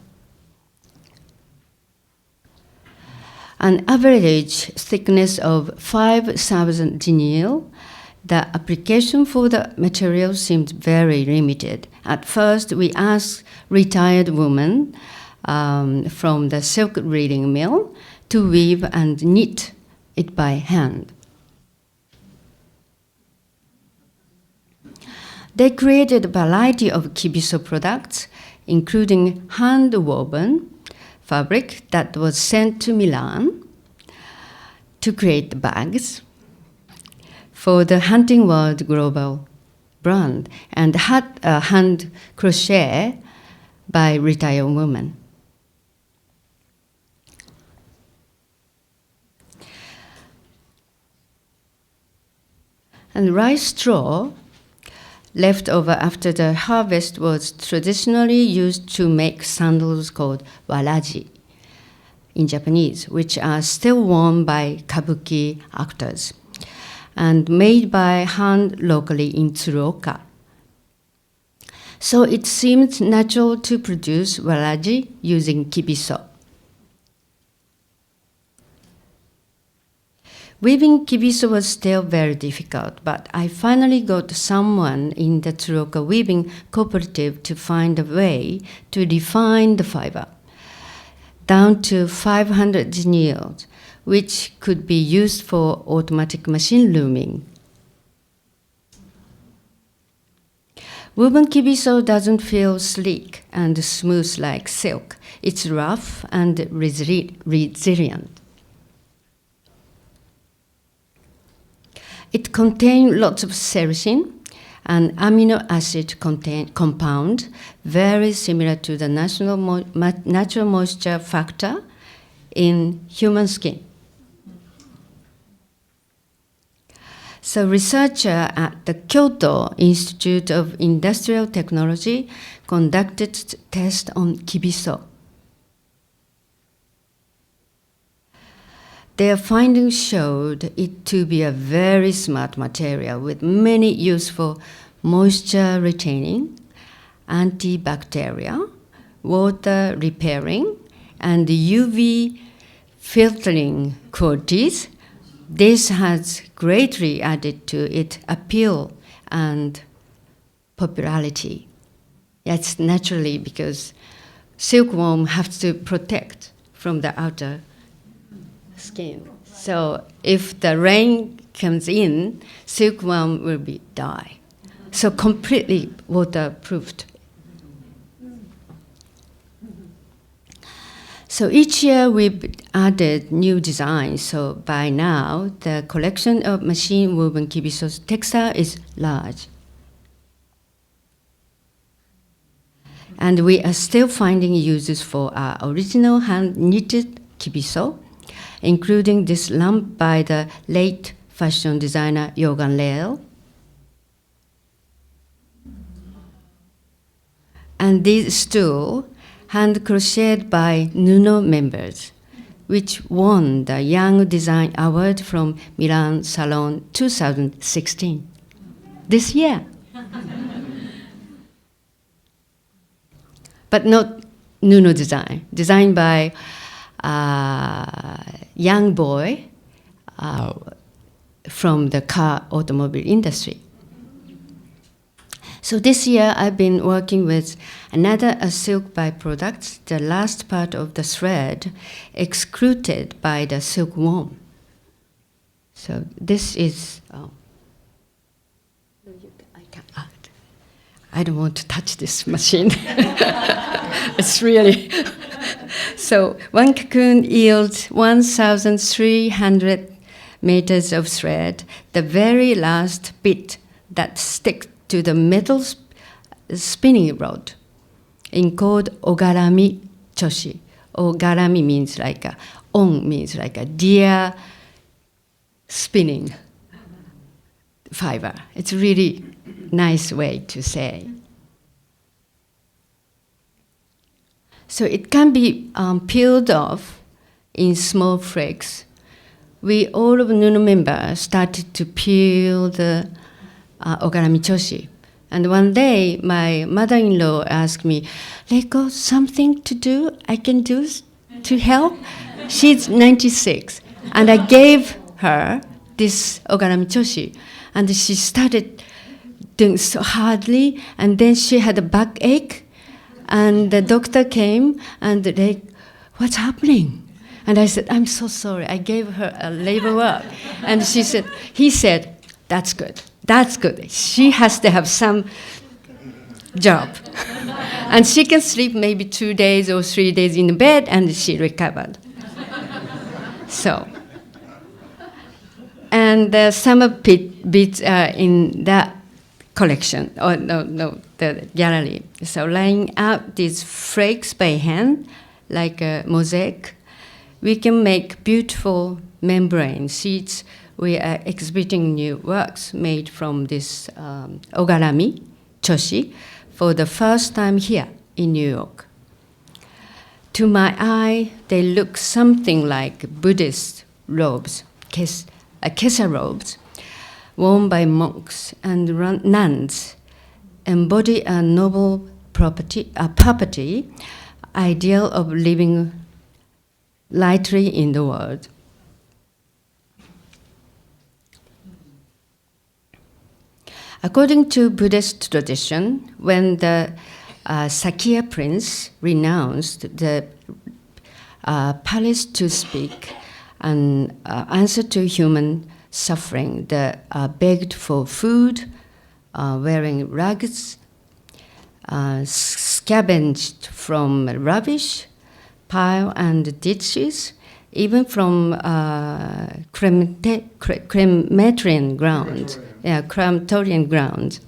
An average thickness of 5,000 denier. The application for the material seemed very limited. At first, we asked retired women from the silk reeling mill to weave and knit it by hand. They created a variety of kibiso products, including hand-woven fabric that was sent to Milan to create the bags for the Hunting World global brand, and had a hand crochet by retired women. And rice straw left over after the harvest was traditionally used to make sandals called waraji in Japanese, which are still worn by kabuki actors, and made by hand locally in Tsuruoka. So it seemed natural to produce waraji using kibiso. Weaving kibiso was still very difficult, but I finally got someone in the Tsuruoka weaving cooperative to find a way to refine the fiber down to 500 deniers, which could be used for automatic machine looming. Woven kibiso doesn't feel sleek and smooth like silk. It's rough and resilient. It contains lots of sericin, an amino acid compound very similar to the natural moisture factor in human skin. So researcher at the Kyoto Institute of Industrial Technology conducted tests on kibiso. Their findings showed it to be a very smart material with many useful moisture-retaining, antibacterial, water-repairing, and UV filtering qualities. This has greatly added to its appeal and popularity. That's naturally because silkworm have to protect from the outer skin. So if the rain comes in, silkworm will die. So completely waterproofed. So each year we've added new designs. So by now, the collection of machine woven kibiso textile is large. And we are still finding uses for our original hand-knitted kibiso, including this lamp by the late fashion designer Yogan Leel. And this stool, hand crocheted by Nuno members, which won the Young Design Award from Milan Salon 2016, this year. But not Nuno design, designed by a young boy from the car automobile industry. So this year I've been working with another silk byproduct, the last part of the thread excluded by the silkworm. So this is, I don't want to touch this machine. It's really, so one cocoon yields 1,300 meters of thread, the very last bit that sticks to the metal spinning rod, in called ogarami choshi. Ogarami means like a, on means like a deer spinning fiber. It's a really nice way to say. So it can be peeled off in small flakes. We, all of Nuno members, started to peel the ogarami choshi. And one day, my mother-in-law asked me, Reiko, something to do I can do to help? She's 96. And I gave her this ogarami choshi. And she started doing so hardly. And then she had a backache. And the doctor came and like, what's happening? And I said, I'm so sorry. I gave her a labor work. And he said, that's good. That's good. She has to have some job. And she can sleep maybe 2 days or 3 days in bed, and she recovered. So, and some of bits are in that collection, or the gallery. So laying out these flakes by hand, like a mosaic, we can make beautiful membrane sheets. We are exhibiting new works made from this ogarami choshi for the first time here in New York. To my eye, they look something like Buddhist robes, kesa robes, worn by monks and nuns, embody a noble property, ideal of living lightly in the world. According to Buddhist tradition, when the Sakya prince renounced the palace to speak and answer to human suffering, they begged for food, wearing rags, scavenged from rubbish, pile and ditches, even from crematorian grounds. Yeah, crematorian grounds.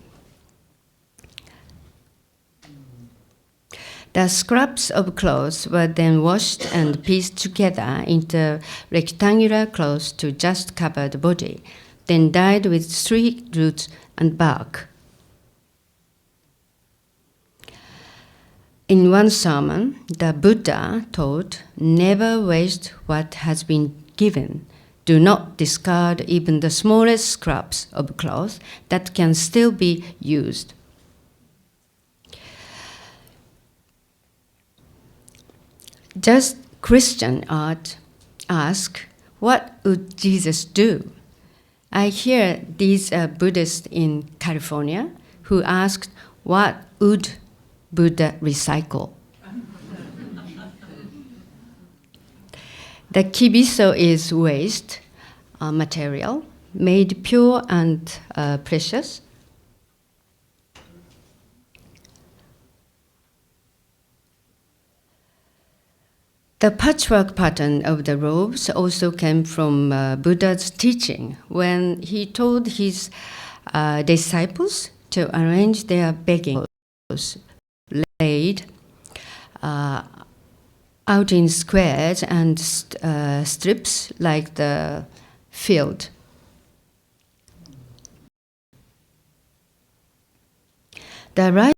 The scraps of clothes were then washed and pieced together into rectangular clothes to just cover the body, then dyed with tree roots and bark. In one sermon, the Buddha taught, never waste what has been given. Do not discard even the smallest scraps of cloth that can still be used. Just Christian art ask, what would Jesus do? I hear these Buddhists in California who asked, what would Buddha recycle? The kibiso is waste material made pure and precious. The patchwork pattern of the robes also came from Buddha's teaching when he told his disciples to arrange their begging laid out in squares and strips like the field. The right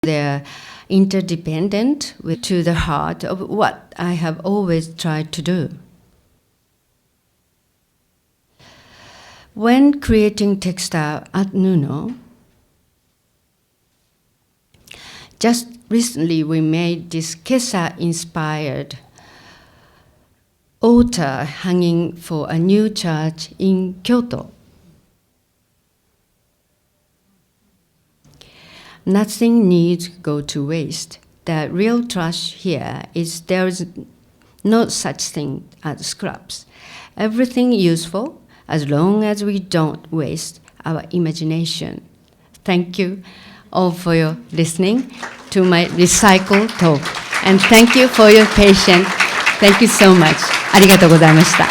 there interdependent to the heart of what I have always tried to do. When creating textile at Nuno, just recently we made this Kesa-inspired altar hanging for a new church in Kyoto. Nothing needs go to waste. The real trash here is there is no such thing as scraps. Everything useful as long as we don't waste our imagination. Thank you all for your listening to my recycle talk. And thank you for your patience. Thank you so much. ありがとうございました.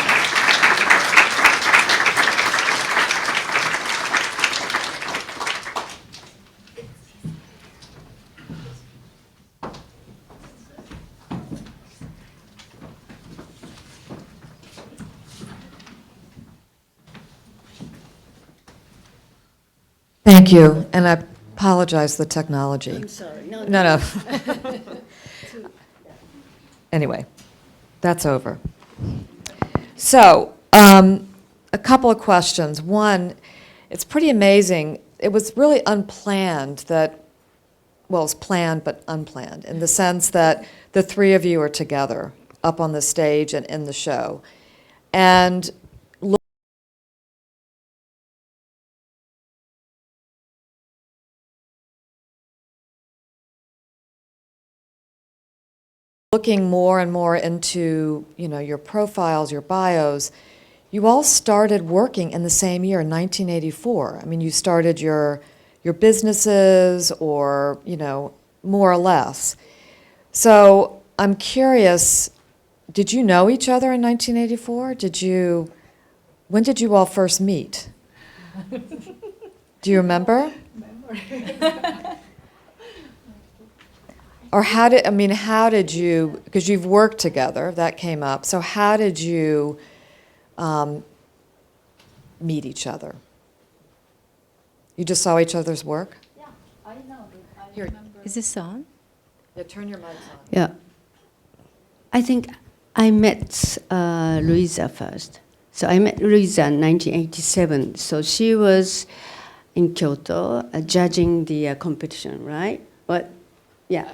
Thank you, and I apologize for the technology. I'm sorry. No. Anyway, that's over. So, a couple of questions. One, it's pretty amazing. It was really unplanned that, well, it's planned but unplanned, in the sense that the three of you are together up on the stage and in the show. And looking more and more into, your profiles, your bios, you all started working in the same year, 1984. I mean, you started your businesses, or more or less. So I'm curious, did you know each other in 1984? When did you all first meet? Do you remember? Or how did you, because you've worked together, that came up, so how did you meet each other? You just saw each other's work? Yeah, I know. I Here. remember. Is this on? Yeah, turn your mics on. Yeah. I think I met Luisa first. So I met Luisa in 1987. So she was in Kyoto judging the competition, right? What? Yeah.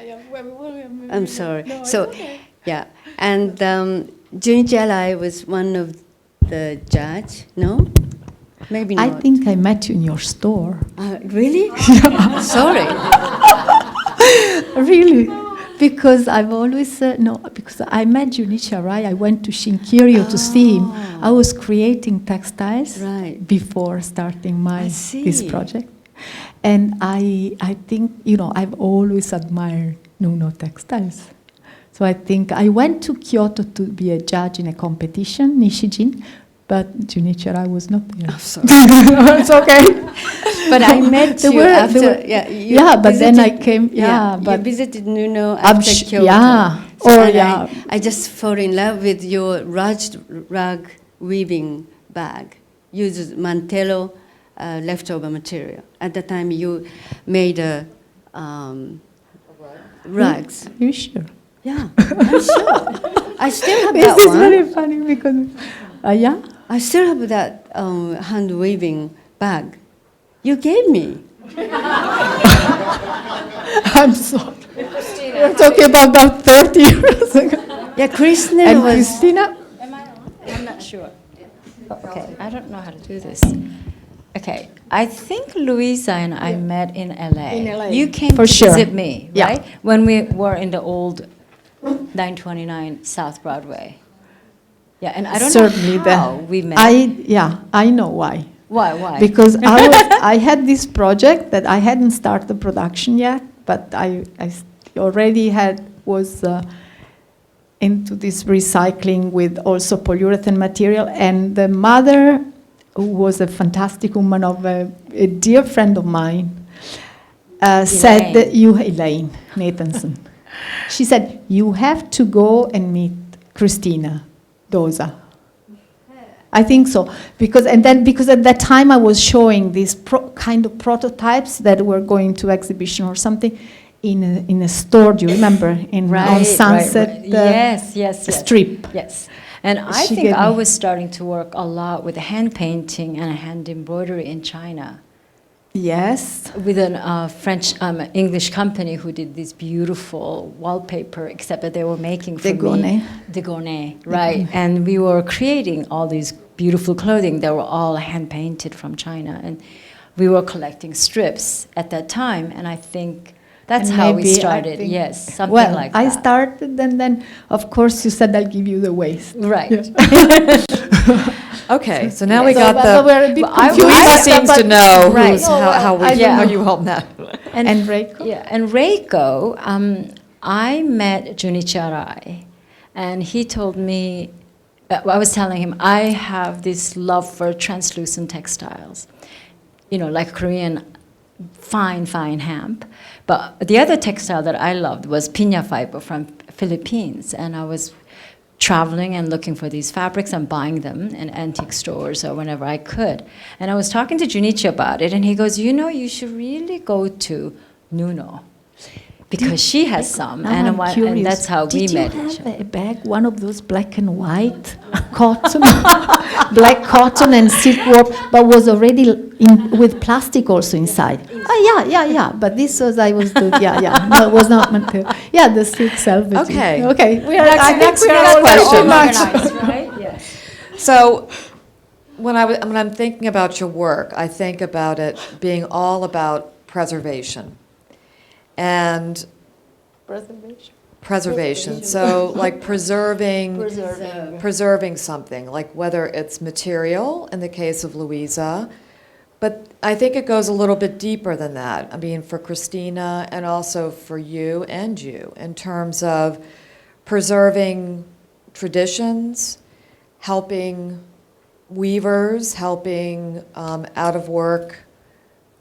I'm sorry. No, So, it's okay. yeah. And Junichi Arai was one of the judge. No? Maybe not. I think I met you in your store. Really? Sorry. Really? Because I've always, because I met Junichi Arai. I went to Shinkiryo to see him. I was creating textiles before starting this project. And I think, I've always admired Nuno textiles. So I think I went to Kyoto to be a judge in a competition, Nishijin, but Junichi Arai was not there. Oh, sorry. It's okay. But I met you after. But then I came. But you visited Nuno after Kyoto. Yeah. So I just fell in love with your rag weaving bag. Uses Mantello leftover material. At the time, you made rugs. Are you sure? Yeah, I'm sure. I still have that This is one. very funny because, yeah. I still have that hand weaving bag. You gave me. I'm sorry. We're talking about that 30 years ago. Yeah, Christina And was. Christina? Okay, I don't know how to do this. Okay, I think Luisa and I met in LA. In LA, You came for to sure. visit me, Yeah. right? When we were in the old 929 South Broadway. Yeah, and I don't Certainly know how we met. I know why. Why? Because I had this project that I hadn't started the production yet, but I already was into this recycling with also polyurethane material. And the mother, who was a fantastic woman of a dear friend of mine, said that Elaine Nathanson. She said, you have to go and meet Christina Dosa. I think so, because at that time I was showing these kind of prototypes that were going to exhibition or something in a store. Do you remember on Sunset? Yes. Strip. Yes, and I She think gave I me- was starting to work a lot with hand painting and hand embroidery in China Yes. with a French English company who did this beautiful wallpaper, except that they were making for me Degournay, right? And we were creating all these beautiful clothing that were all hand painted from China, and we were collecting strips at that time, and I think that's And how we maybe I started. think- Yes, something Well, like I that. started, and then of course you said I'll give you the waist. Right. Okay, so now we So, got but we're a bit the. confused. Luisa seems to know Right. who's, how Yeah. you help that. And Reiko? Yeah, and Reiko, I met Junichi Arai, and he told me, I was telling him, I have this love for translucent textiles, like Korean fine hemp. But the other textile that I loved was piña fiber from Philippines, and I was traveling and looking for these fabrics and buying them in antique stores or whenever I could. And I was talking to Junichi about it, and he goes, you should really go to Nuno, because she has some, Now and, I'm curious. and that's how we met Did each you other. have a bag, one of those black and white cotton, black cotton and silk warp, but was already with plastic also inside? Oh, yeah. But this was, No, it was not material. Yeah, the silk selvage. Okay. Okay. We are, Next- I think next- we are next all very question. organized. Right? Yes. So, when I'm thinking about your work, I think about it being all about preservation, and preservation. So, like preserving something, like whether it's material in the case of Luisa, but I think it goes a little bit deeper than that. I mean, for Christina and also for you in terms of preserving traditions, helping weavers, helping out-of-work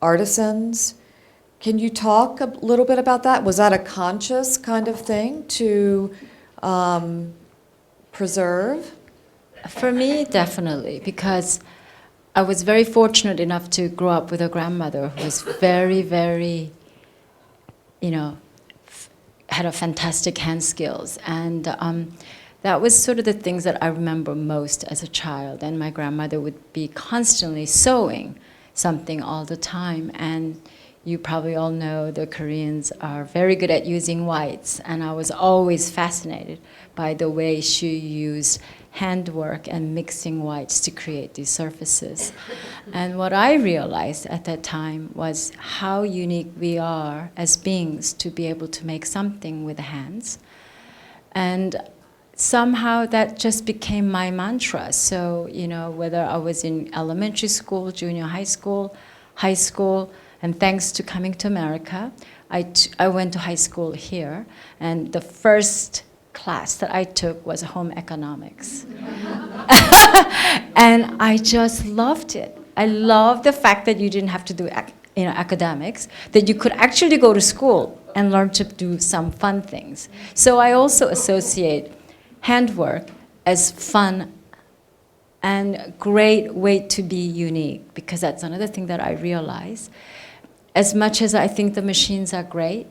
artisans. Can you talk a little bit about that? Was that a conscious kind of thing to preserve? For me, definitely, because I was very fortunate enough to grow up with a grandmother who was very, very, had a fantastic hand skills. And that was sort of the things that I remember most as a child. And my grandmother would be constantly sewing something all the time. And you probably all know the Koreans are very good at using whites. And I was always fascinated by the way she used handwork and mixing whites to create these surfaces. And what I realized at that time was how unique we are as beings to be able to make something with the hands. And somehow that just became my mantra. So, whether I was in elementary school, junior high school, and thanks to coming to America, I went to high school here, and the first class that I took was home economics. And I just loved it. I loved the fact that you didn't have to do academics, that you could actually go to school and learn to do some fun things. So I also associate handwork as fun and great way to be unique, because that's another thing that I realize. As much as I think the machines are great,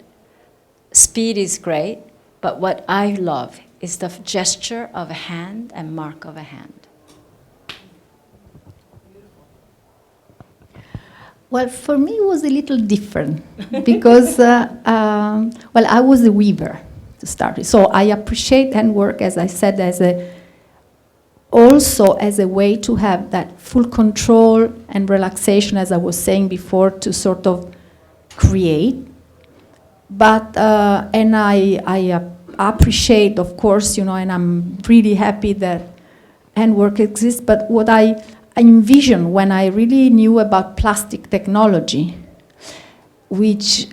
speed is great, but what I love is the gesture of a hand and mark of a hand. Well, for me, it was a little different because, I was a weaver to start with. So I appreciate handwork, as I said, as a also as a way to have that full control and relaxation, as I was saying before, to sort of create. But, and I appreciate, of course, you know, and I'm really happy that handwork exists, but what I envisioned when I really knew about plastic technology, which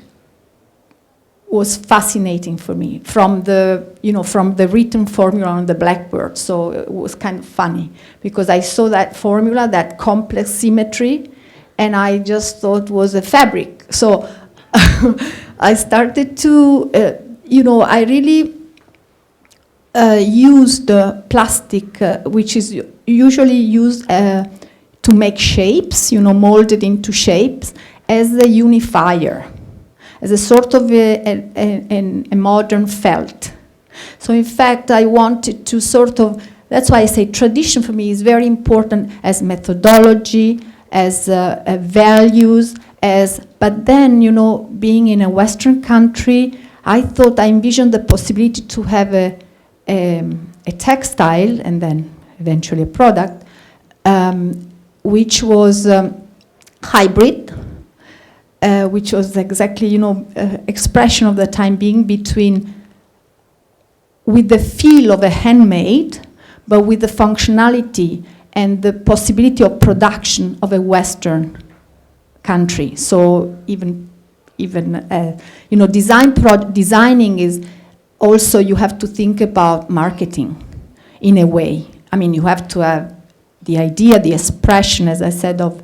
was fascinating for me, from the, you know, from the written formula on the blackboard. So it was kind of funny, because I saw that formula, that complex symmetry, and I just thought it was a fabric. So I started to, you know, I really used plastic, which is usually used to make shapes, you know, molded into shapes, as a unifier, as a sort of a modern felt. So in fact, I wanted to sort of, that's why I say tradition for me is very important as methodology, as values, but then, you know, being in a Western country, I thought, I envisioned the possibility to have a textile, and then eventually a product, which was hybrid, which was exactly, you know, expression of the time being between, with the feel of a handmade, but with the functionality and the possibility of production of a Western country. So even you know, designing is also, you have to think about marketing in a way. I mean, you have to have the idea, the expression, as I said, of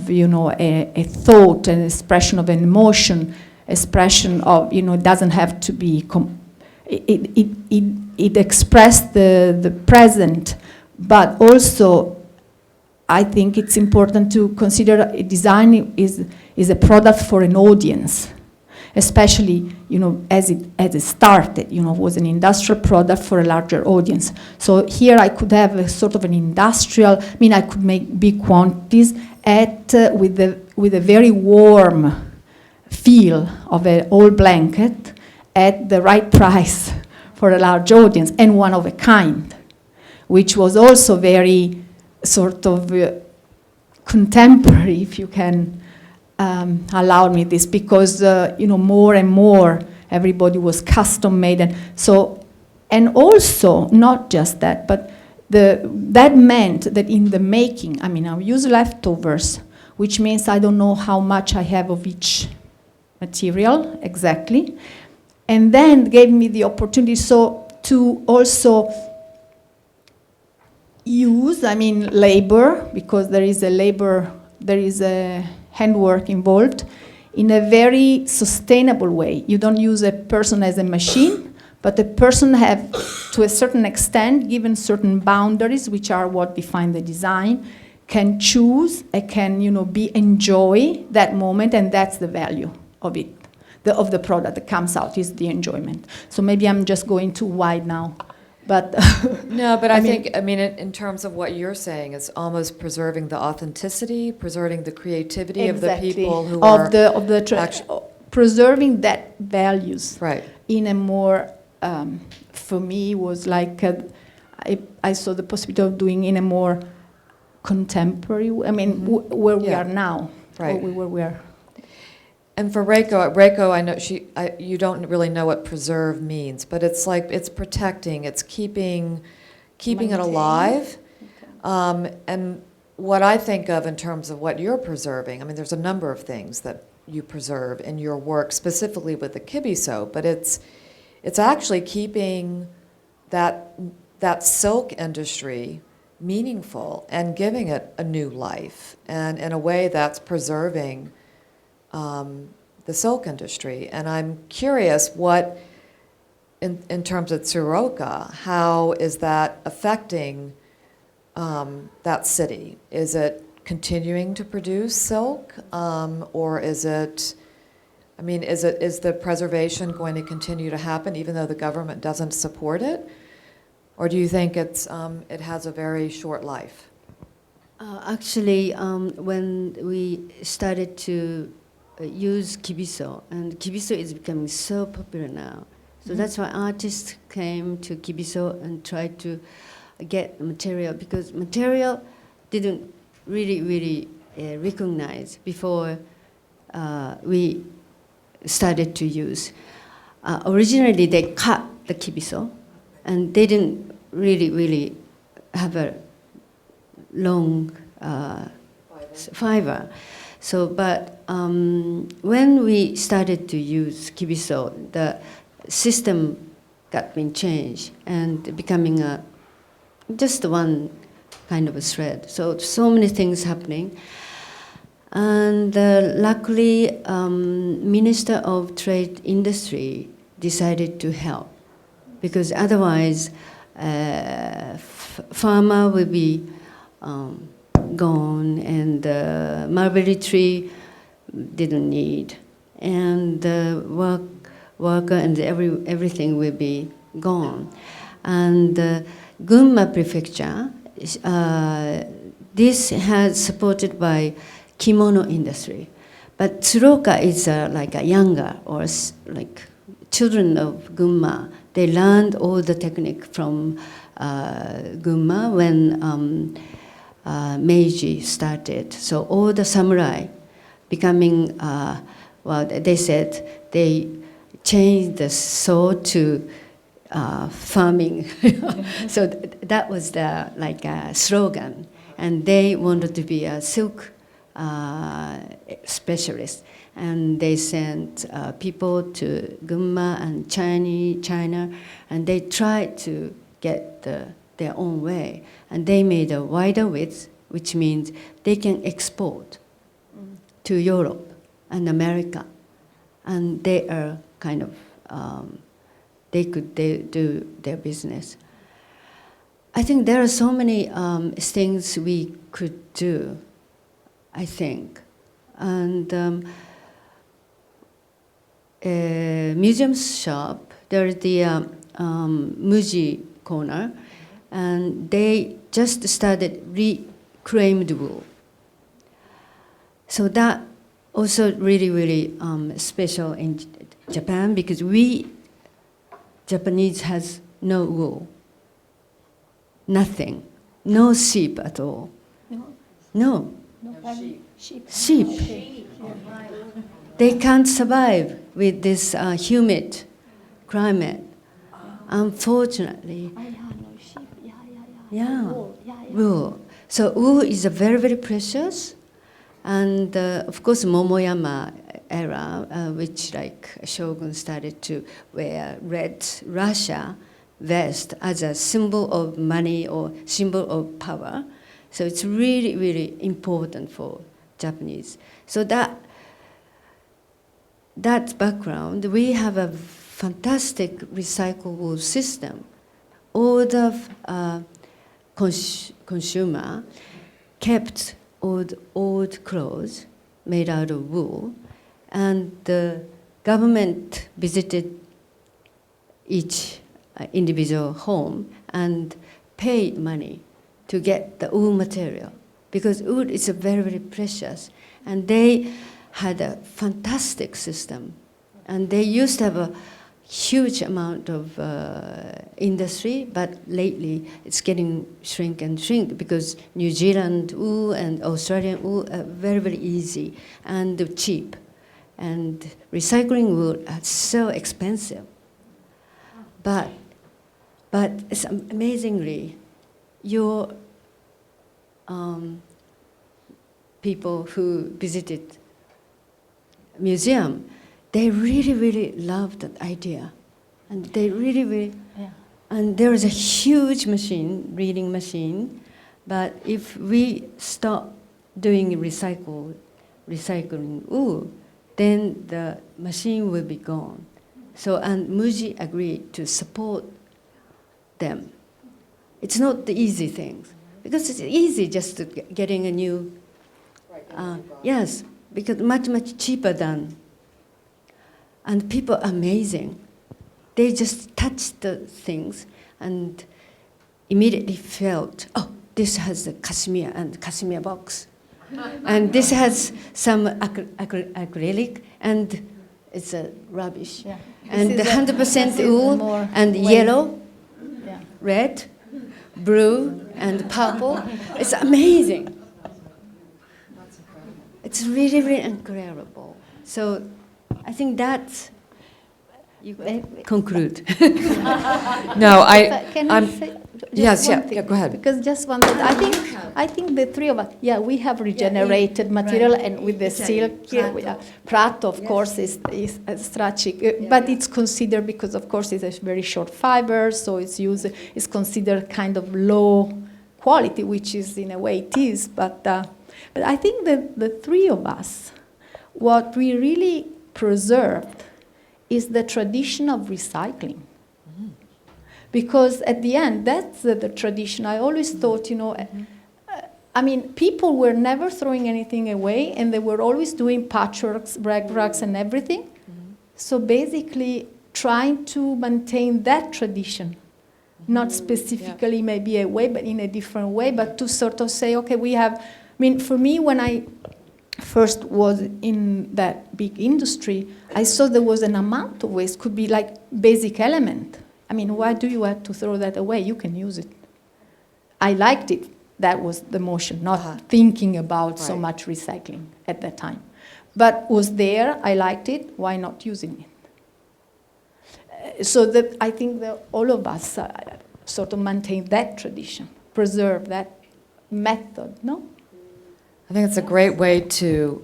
you know, a thought, an expression of an emotion, expression of, you know, it doesn't have to be, it expressed the present, but also I think it's important to consider design is a product for an audience, especially, you know, as it started, you know, was an industrial product for a larger audience. So here I could have a sort of an industrial, I mean, I could make big quantities with a very warm feel of an old blanket at the right price for a large audience, and one of a kind, which was also very sort of contemporary, if you can allow me this, because you know, more and more everybody was custom made, and so, and also not just that, but that meant that in the making, I mean, I use leftovers, which means I don't know how much I have of each material exactly, and then gave me the opportunity so to also use, I mean, labor, because there is a handwork involved, in a very sustainable way. You don't use a person as a machine, but a person have, to a certain extent, given certain boundaries, which are what define the design, can choose, can, you know, enjoy that moment, and that's the value of it, of the product that comes out, is the enjoyment. So maybe I'm just going too wide now. But no, but I think, in terms of what you're saying, it's almost preserving the authenticity, preserving the creativity exactly. of the people who preserving that values, right, in a more, for me, was like I saw the possibility of doing in a more contemporary. I mean, where we are now, right? Where we are. And for Reiko, I know you don't really know what preserve means, but it's like it's protecting, it's keeping it alive. Okay. And what I think of in terms of what you're preserving, I mean, there's a number of things that you preserve in your work, specifically with the kibiso, but it's actually keeping that silk industry meaningful and giving it a new life, and in a way that's preserving the silk industry. And I'm curious what, in terms of Tsuruoka, how is that affecting that city? Is it continuing to produce silk, or is it, is the preservation going to continue to happen even though the government doesn't support it? Or do you think it has a very short life? Actually, when we started to use kibiso, and kibiso is becoming so popular now. So that's why artists came to kibiso and tried to get material, because material didn't really recognize before we started to use. Originally, they cut the kibiso, and they didn't really have a long fiber. So, but when we started to use kibiso, the system got been changed and becoming just one kind of a thread. So many things happening. And luckily, Minister of Trade Industry decided to help, because otherwise, farmer will be gone, and mulberry tree didn't need, and the worker and everything will be gone. And Gunma Prefecture, this has supported by kimono industry, but Tsuruoka is like a younger, or like children of Gunma. They learned all the technique from Gunma when Meiji started. So all the samurai becoming, well, they said they changed the sword to farming. So that was the like slogan, and they wanted to be a silk specialist, and they sent people to Gunma and China, and they tried to get their own way, and they made a wider width, which means they can export to Europe and America, and they are kind of they do their business. I think there are so many things we could do, I think. And museum shop, there's the Muji corner, and they just started reclaimed wool. So that also really special in Japan, because we Japanese has no wool, nothing, no sheep at all. No. Sheep. They can't survive with this humid climate, unfortunately. Yeah, wool. So wool is a very precious, and of course Momoyama era, which like Shogun started to wear red Russia vest as a symbol of money or symbol of power. So it's really important for Japanese. So that background, we have a fantastic recyclable system. All the consumer kept old clothes made out of wool, and the government visited each individual home and paid money to get the wool material, because wool is a very precious, and they had a fantastic system, and they used to have a huge amount of industry, but lately it's getting shrink because New Zealand wool and Australian wool are very easy and cheap, and recycling wool is so expensive. But it's amazingly, your people who visited museum, they really loved that idea, and they really and there is a huge reading machine, but if we stop doing recycling wool, then the machine will be gone. So, and Muji agreed to support them. It's not the easy thing, because it's easy just to getting a new, yes, because much cheaper than, and people are amazing. They just touched the things and immediately felt, oh, this has the cashmere and cashmere box. And this has some acrylic, and it's a rubbish. Yeah. And the 100% wool and yellow, red, blue and purple. It's amazing. It's really, really incredible. So I think that's, you conclude. No, Can I I'm, say just yes, one yeah, thing? yeah, go ahead. Because just one thing, I think the three of us, yeah, we have regenerated material, and with the silk here, Prato, of course, is strategic, but it's considered, because of course it's a very short fiber, so it's considered kind of low quality, which is in a way it is, but I think that the three of us, what we really preserved is the tradition of recycling. Because at the end, that's the tradition. I always thought, I mean, people were never throwing anything away, and they were always doing patchworks, rugs, and everything. So basically, trying to maintain that tradition, not specifically maybe a way, but in a different way, but to sort of say, okay, we have, I mean, for me, when I first was in that big industry, I saw there was an amount of waste, could be like basic element. I mean, why do you have to throw that away? You can use it. I liked it. That was the motion, not thinking about so much recycling at that time. But was there, I liked it, why not using it? So that I think that all of us sort of maintain that tradition, preserve that method, no? I think it's a great way to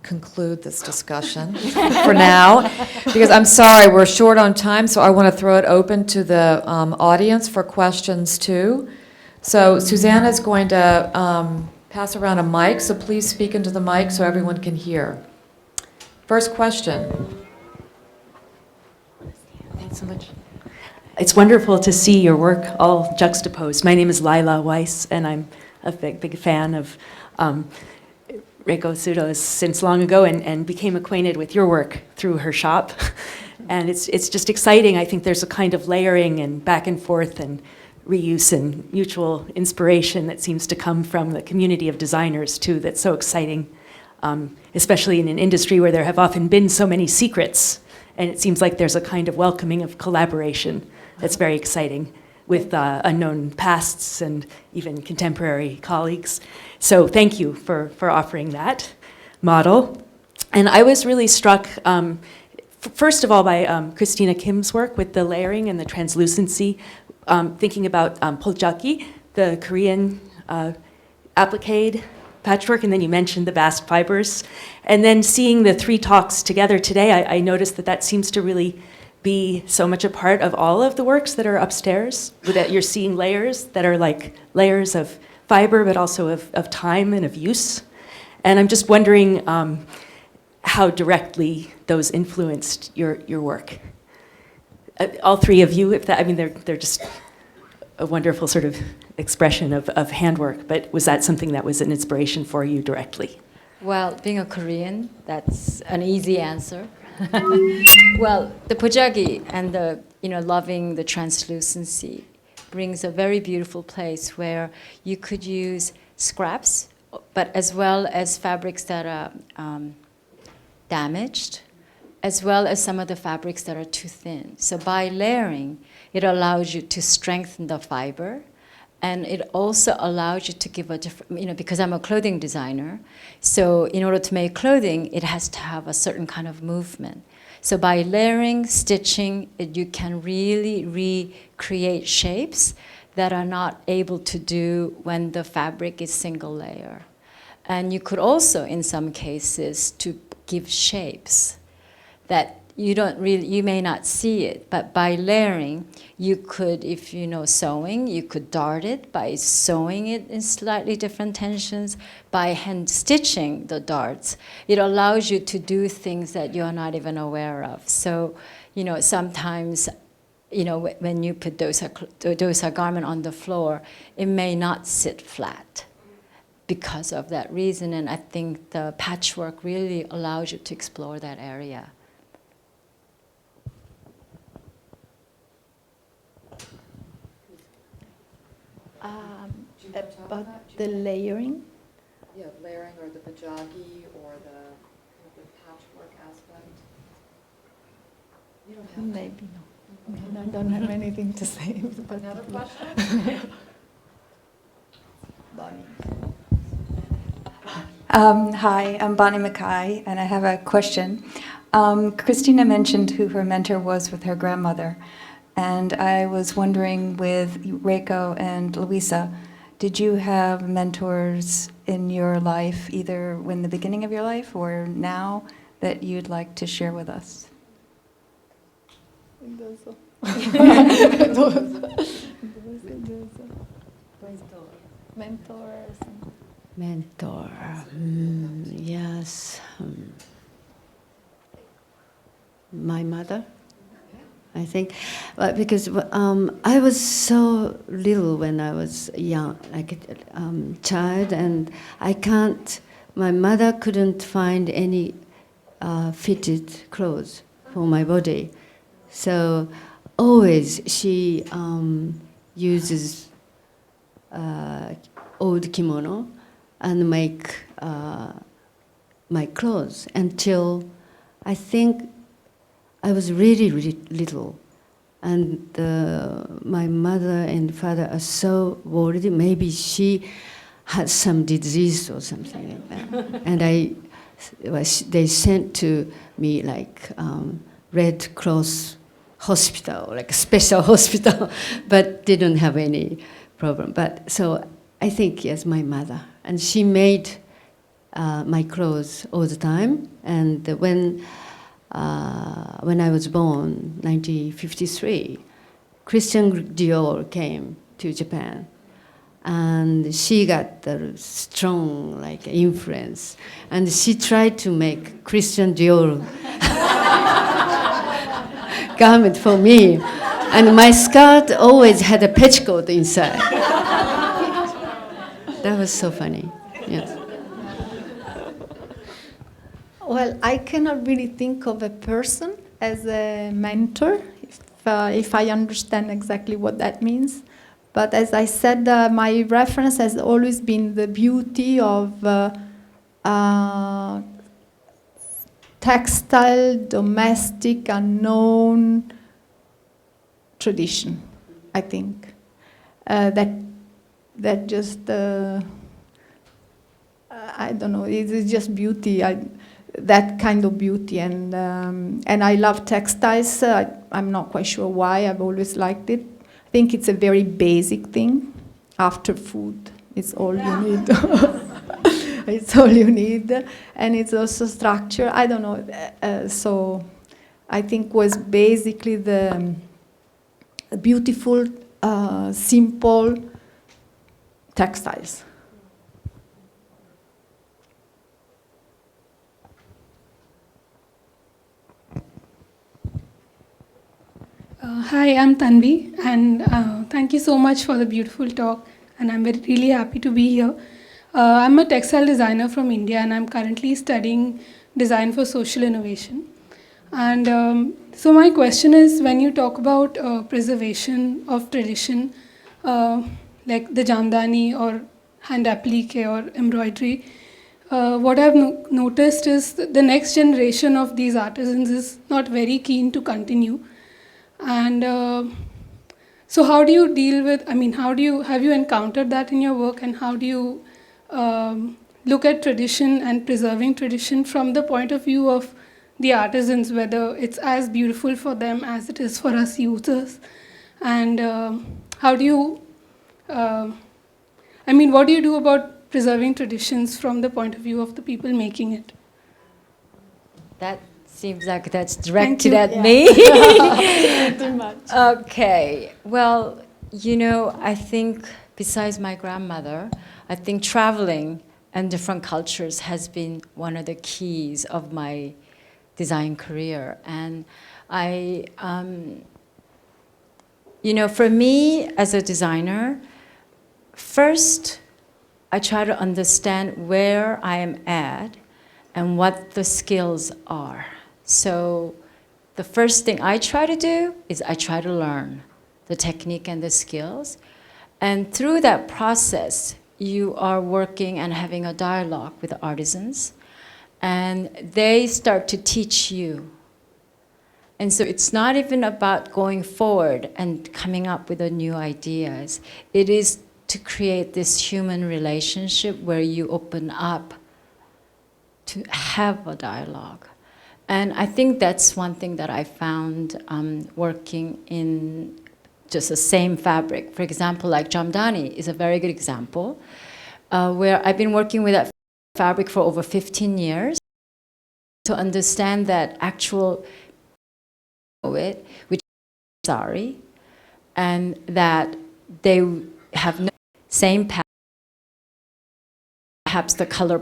conclude this discussion for now, because I'm sorry, we're short on time, so I want to throw it open to the audience for questions too. So Susanna's going to pass around a mic, so please speak into the mic so everyone can hear. First question. Thanks so much. It's wonderful to see your work all juxtaposed. My name is Lila Weiss, and I'm a big fan of Reiko Sudo since long ago, and became acquainted with your work through her shop. And it's just exciting. I think there's a kind of layering and back and forth and reuse and mutual inspiration that seems to come from the community of designers too, that's so exciting, especially in an industry where there have often been so many secrets. And it seems like there's a kind of welcoming of collaboration that's very exciting with unknown pasts and even contemporary colleagues. So thank you for offering that model. And I was really struck, first of all, by Christina Kim's work with the layering and the translucency, thinking about poljaki, the Korean applique patchwork, and then you mentioned the bast fibers. And then seeing the three talks together today, I noticed that seems to really be so much a part of all of the works that are upstairs, that you're seeing layers that are like layers of fiber, but also of time and of use. And I'm just wondering how directly those influenced your work. All three of you, they're just a wonderful sort of expression of handwork, but was that something that was an inspiration for you directly? Well, being a Korean, that's an easy answer. Well, the pojagi and the loving the translucency brings a very beautiful place where you could use scraps, but as well as fabrics that are damaged, as well as some of the fabrics that are too thin. So by layering, it allows you to strengthen the fiber, and it also allows you to give a different, because I'm a clothing designer, so in order to make clothing, it has to have a certain kind of movement. So by layering, stitching, you can really recreate shapes that are not able to do when the fabric is single layer. And you could also, in some cases, to give shapes that you may not see it, but by layering, you could, if you know sewing, you could dart it by sewing it in slightly different tensions. By hand stitching the darts, it allows you to do things that you're not even aware of. So, sometimes, when you put dosa garment on the floor, it may not sit flat because of that reason. And I think the patchwork really allows you to explore that area. About the layering? Yeah, layering or the pojagi or the patchwork aspect. You don't have Maybe no. I don't have anything to say. But Another question? Hi, I'm Bonnie Mackay, and I have a question. Christina mentioned who her mentor was with her grandmother, and I was wondering with Reiko and Luisa, did you have mentors in your life, either in the beginning of your life or now, that you'd like to share with us? mentors. Mentor. Yes. My mother, I think. Well, because I was so little when I was young, like a child, and my mother couldn't find any fitted clothes for my body. So always she uses old kimono and make my clothes until I think I was really, really little. And my mother and father are so worried. Maybe she had some disease or something like that. And they sent to me like Red Cross hospital, like a special hospital, but didn't have any problem. But so I think, yes, my mother. And she made my clothes all the time. And when I was born, 1953, Christian Dior came to Japan. And she got the strong like influence. And she tried to make Christian Dior garment for me. And my skirt always had a petticoat inside. That was so funny, yes. Well, I cannot really think of a person as a mentor, if I understand exactly what that means. But as I said, my reference has always been the beauty of textile, domestic, unknown tradition, I think. That just, I don't know, it's just beauty. That kind of beauty, and I love textiles. I'm not quite sure why. I've always liked it. I think it's a very basic thing. After food, it's all you need. It's all you need, and it's also structure. I don't know. So, I think was basically the beautiful, simple textiles. Hi, I'm Tanvi, and thank you so much for the beautiful talk, and I'm really happy to be here. I'm a textile designer from India, and I'm currently studying design for social innovation. And so my question is, when you talk about preservation of tradition, like the jamdani or hand applique or embroidery, what I've noticed is that the next generation of these artisans is not very keen to continue. And so how do you deal with, have you encountered that in your work, and how do you look at tradition and preserving tradition from the point of view of the artisans, whether it's as beautiful for them as it is for us users? And how do you, what do you do about preserving traditions from the point of view of the people making it? That seems like that's directed at me. Too much. Okay. Well, I think besides my grandmother, I think traveling and different cultures has been one of the keys of my design career. And for me as a designer, first I try to understand where I am at and what the skills are. So the first thing I try to do is I try to learn the technique and the skills. And through that process, you are working and having a dialogue with the artisans. And they start to teach you. And so it's not even about going forward and coming up with the new ideas. It is to create this human relationship where you open up to have a dialogue. And I think that's one thing that I found working in just the same fabric. For example, like Jamdani is a very good example, where I've been working with that fabric for over 15 years to understand that actual which is sorry, and that they have no same pattern, perhaps the color,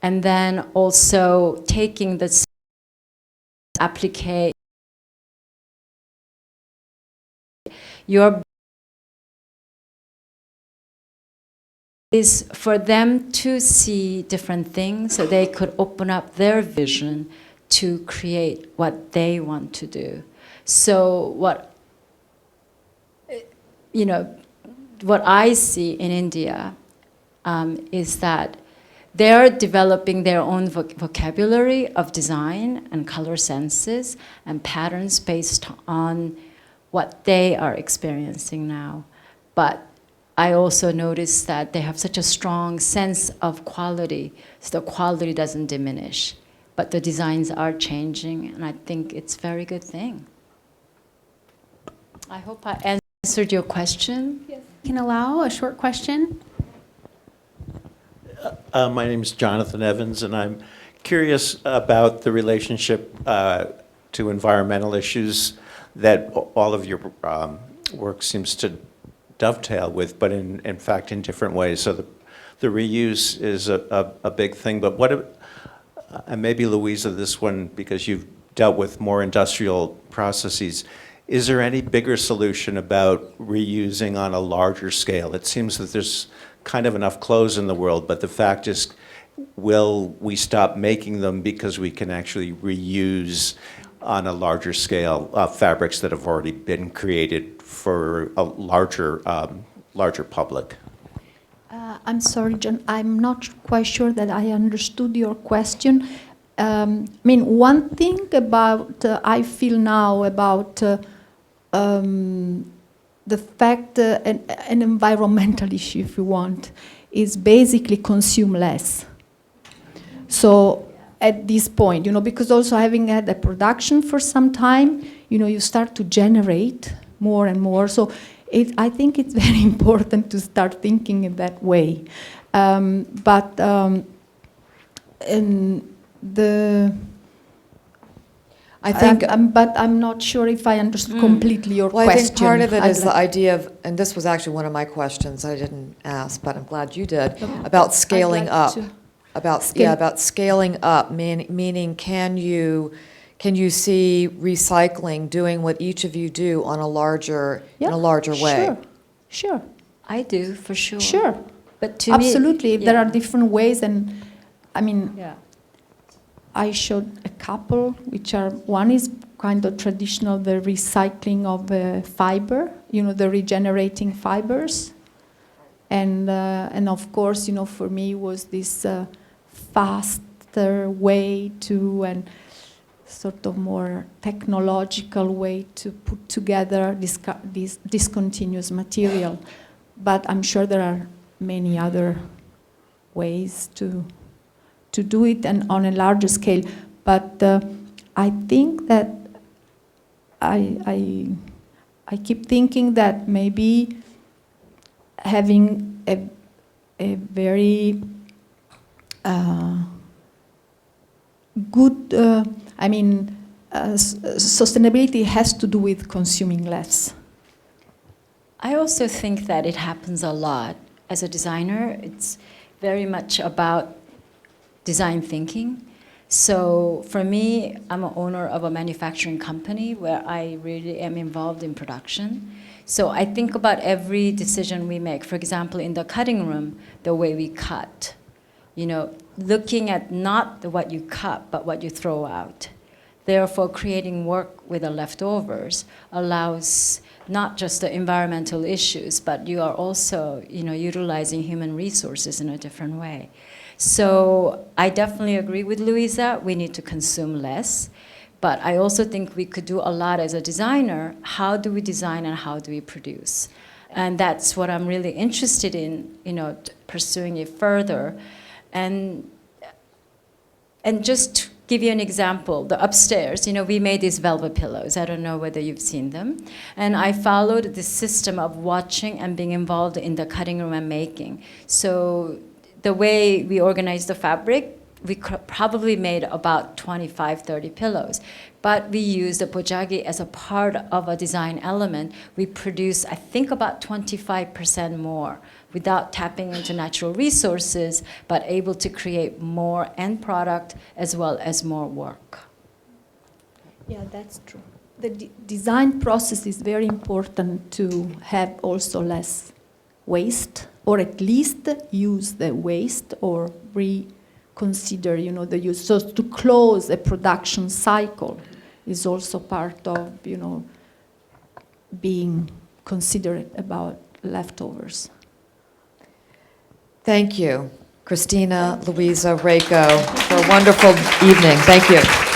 and then also taking the applique your is for them to see different things so they could open up their vision to create what they want to do. So what I see in India is that they're developing their own vocabulary of design and color senses and patterns based on what they are experiencing now. But I also noticed that they have such a strong sense of quality, so the quality doesn't diminish. But the designs are changing, and I think it's a very good thing. I hope I answered your question. Yes. Can allow a short question? My name is Jonathan Evans, and I'm curious about the relationship to environmental issues that all of your work seems to dovetail with, but in fact in different ways. So the reuse is a big thing, but what, and maybe Luisa, this one, because you've dealt with more industrial processes, is there any bigger solution about reusing on a larger scale? It seems that there's kind of enough clothes in the world, but the fact is, will we stop making them because we can actually reuse on a larger scale fabrics that have already been created for a larger public? I'm sorry, John, I'm not quite sure that I understood your question. I mean, one thing about, I feel now about the fact, an environmental issue, if you want, is basically consume less. So at this point, because also having had a production for some time, you start to generate more and more. So I think it's very important to start thinking in that way. But I'm not sure if I understood completely your question. I think part of it is the idea of, and this was actually one of my questions I didn't ask, but I'm glad you did, about scaling up. About scaling up, meaning can you see recycling doing what each of you do on a larger in a larger way? Sure. I do, for sure. Sure. But to absolutely, me, there are different ways, and I mean, I showed a couple, which are, one is kind of traditional, the recycling of fiber, the regenerating fibers, and of course, for me was this faster way to, and sort of more technological way to put together this discontinuous material. But I'm sure there are many other ways to do it, and on a larger scale. But I think that I keep thinking that maybe having a very good, sustainability has to do with consuming less. I also think that it happens a lot. As a designer, it's very much about design thinking. So for me, I'm an owner of a manufacturing company where I really am involved in production. So I think about every decision we make. For example, in the cutting room, the way we cut, looking at not what you cut, but what you throw out. Therefore, creating work with the leftovers allows not just the environmental issues, but you are also, utilizing human resources in a different way. So I definitely agree with Luisa. We need to consume less, But I also think we could do a lot as a designer. How do we design and how do we produce? And that's what I'm really interested in, pursuing it further. And just to give you an example, the upstairs, we made these velvet pillows. I don't know whether you've seen them. And I followed the system of watching and being involved in the cutting room and making. So the way we organized the fabric, we probably made about 25, 30 pillows. But we used the bojagi as a part of a design element. We produced, I think, about 25% more without tapping into natural resources, but able to create more end product as well as more work. Yeah, that's true. The design process is very important to have also less waste, or at least use the waste or reconsider, the use. So to close a production cycle is also part of, being considerate about leftovers. Thank you, Christina, Luisa, Reiko, for a wonderful evening. Thank you.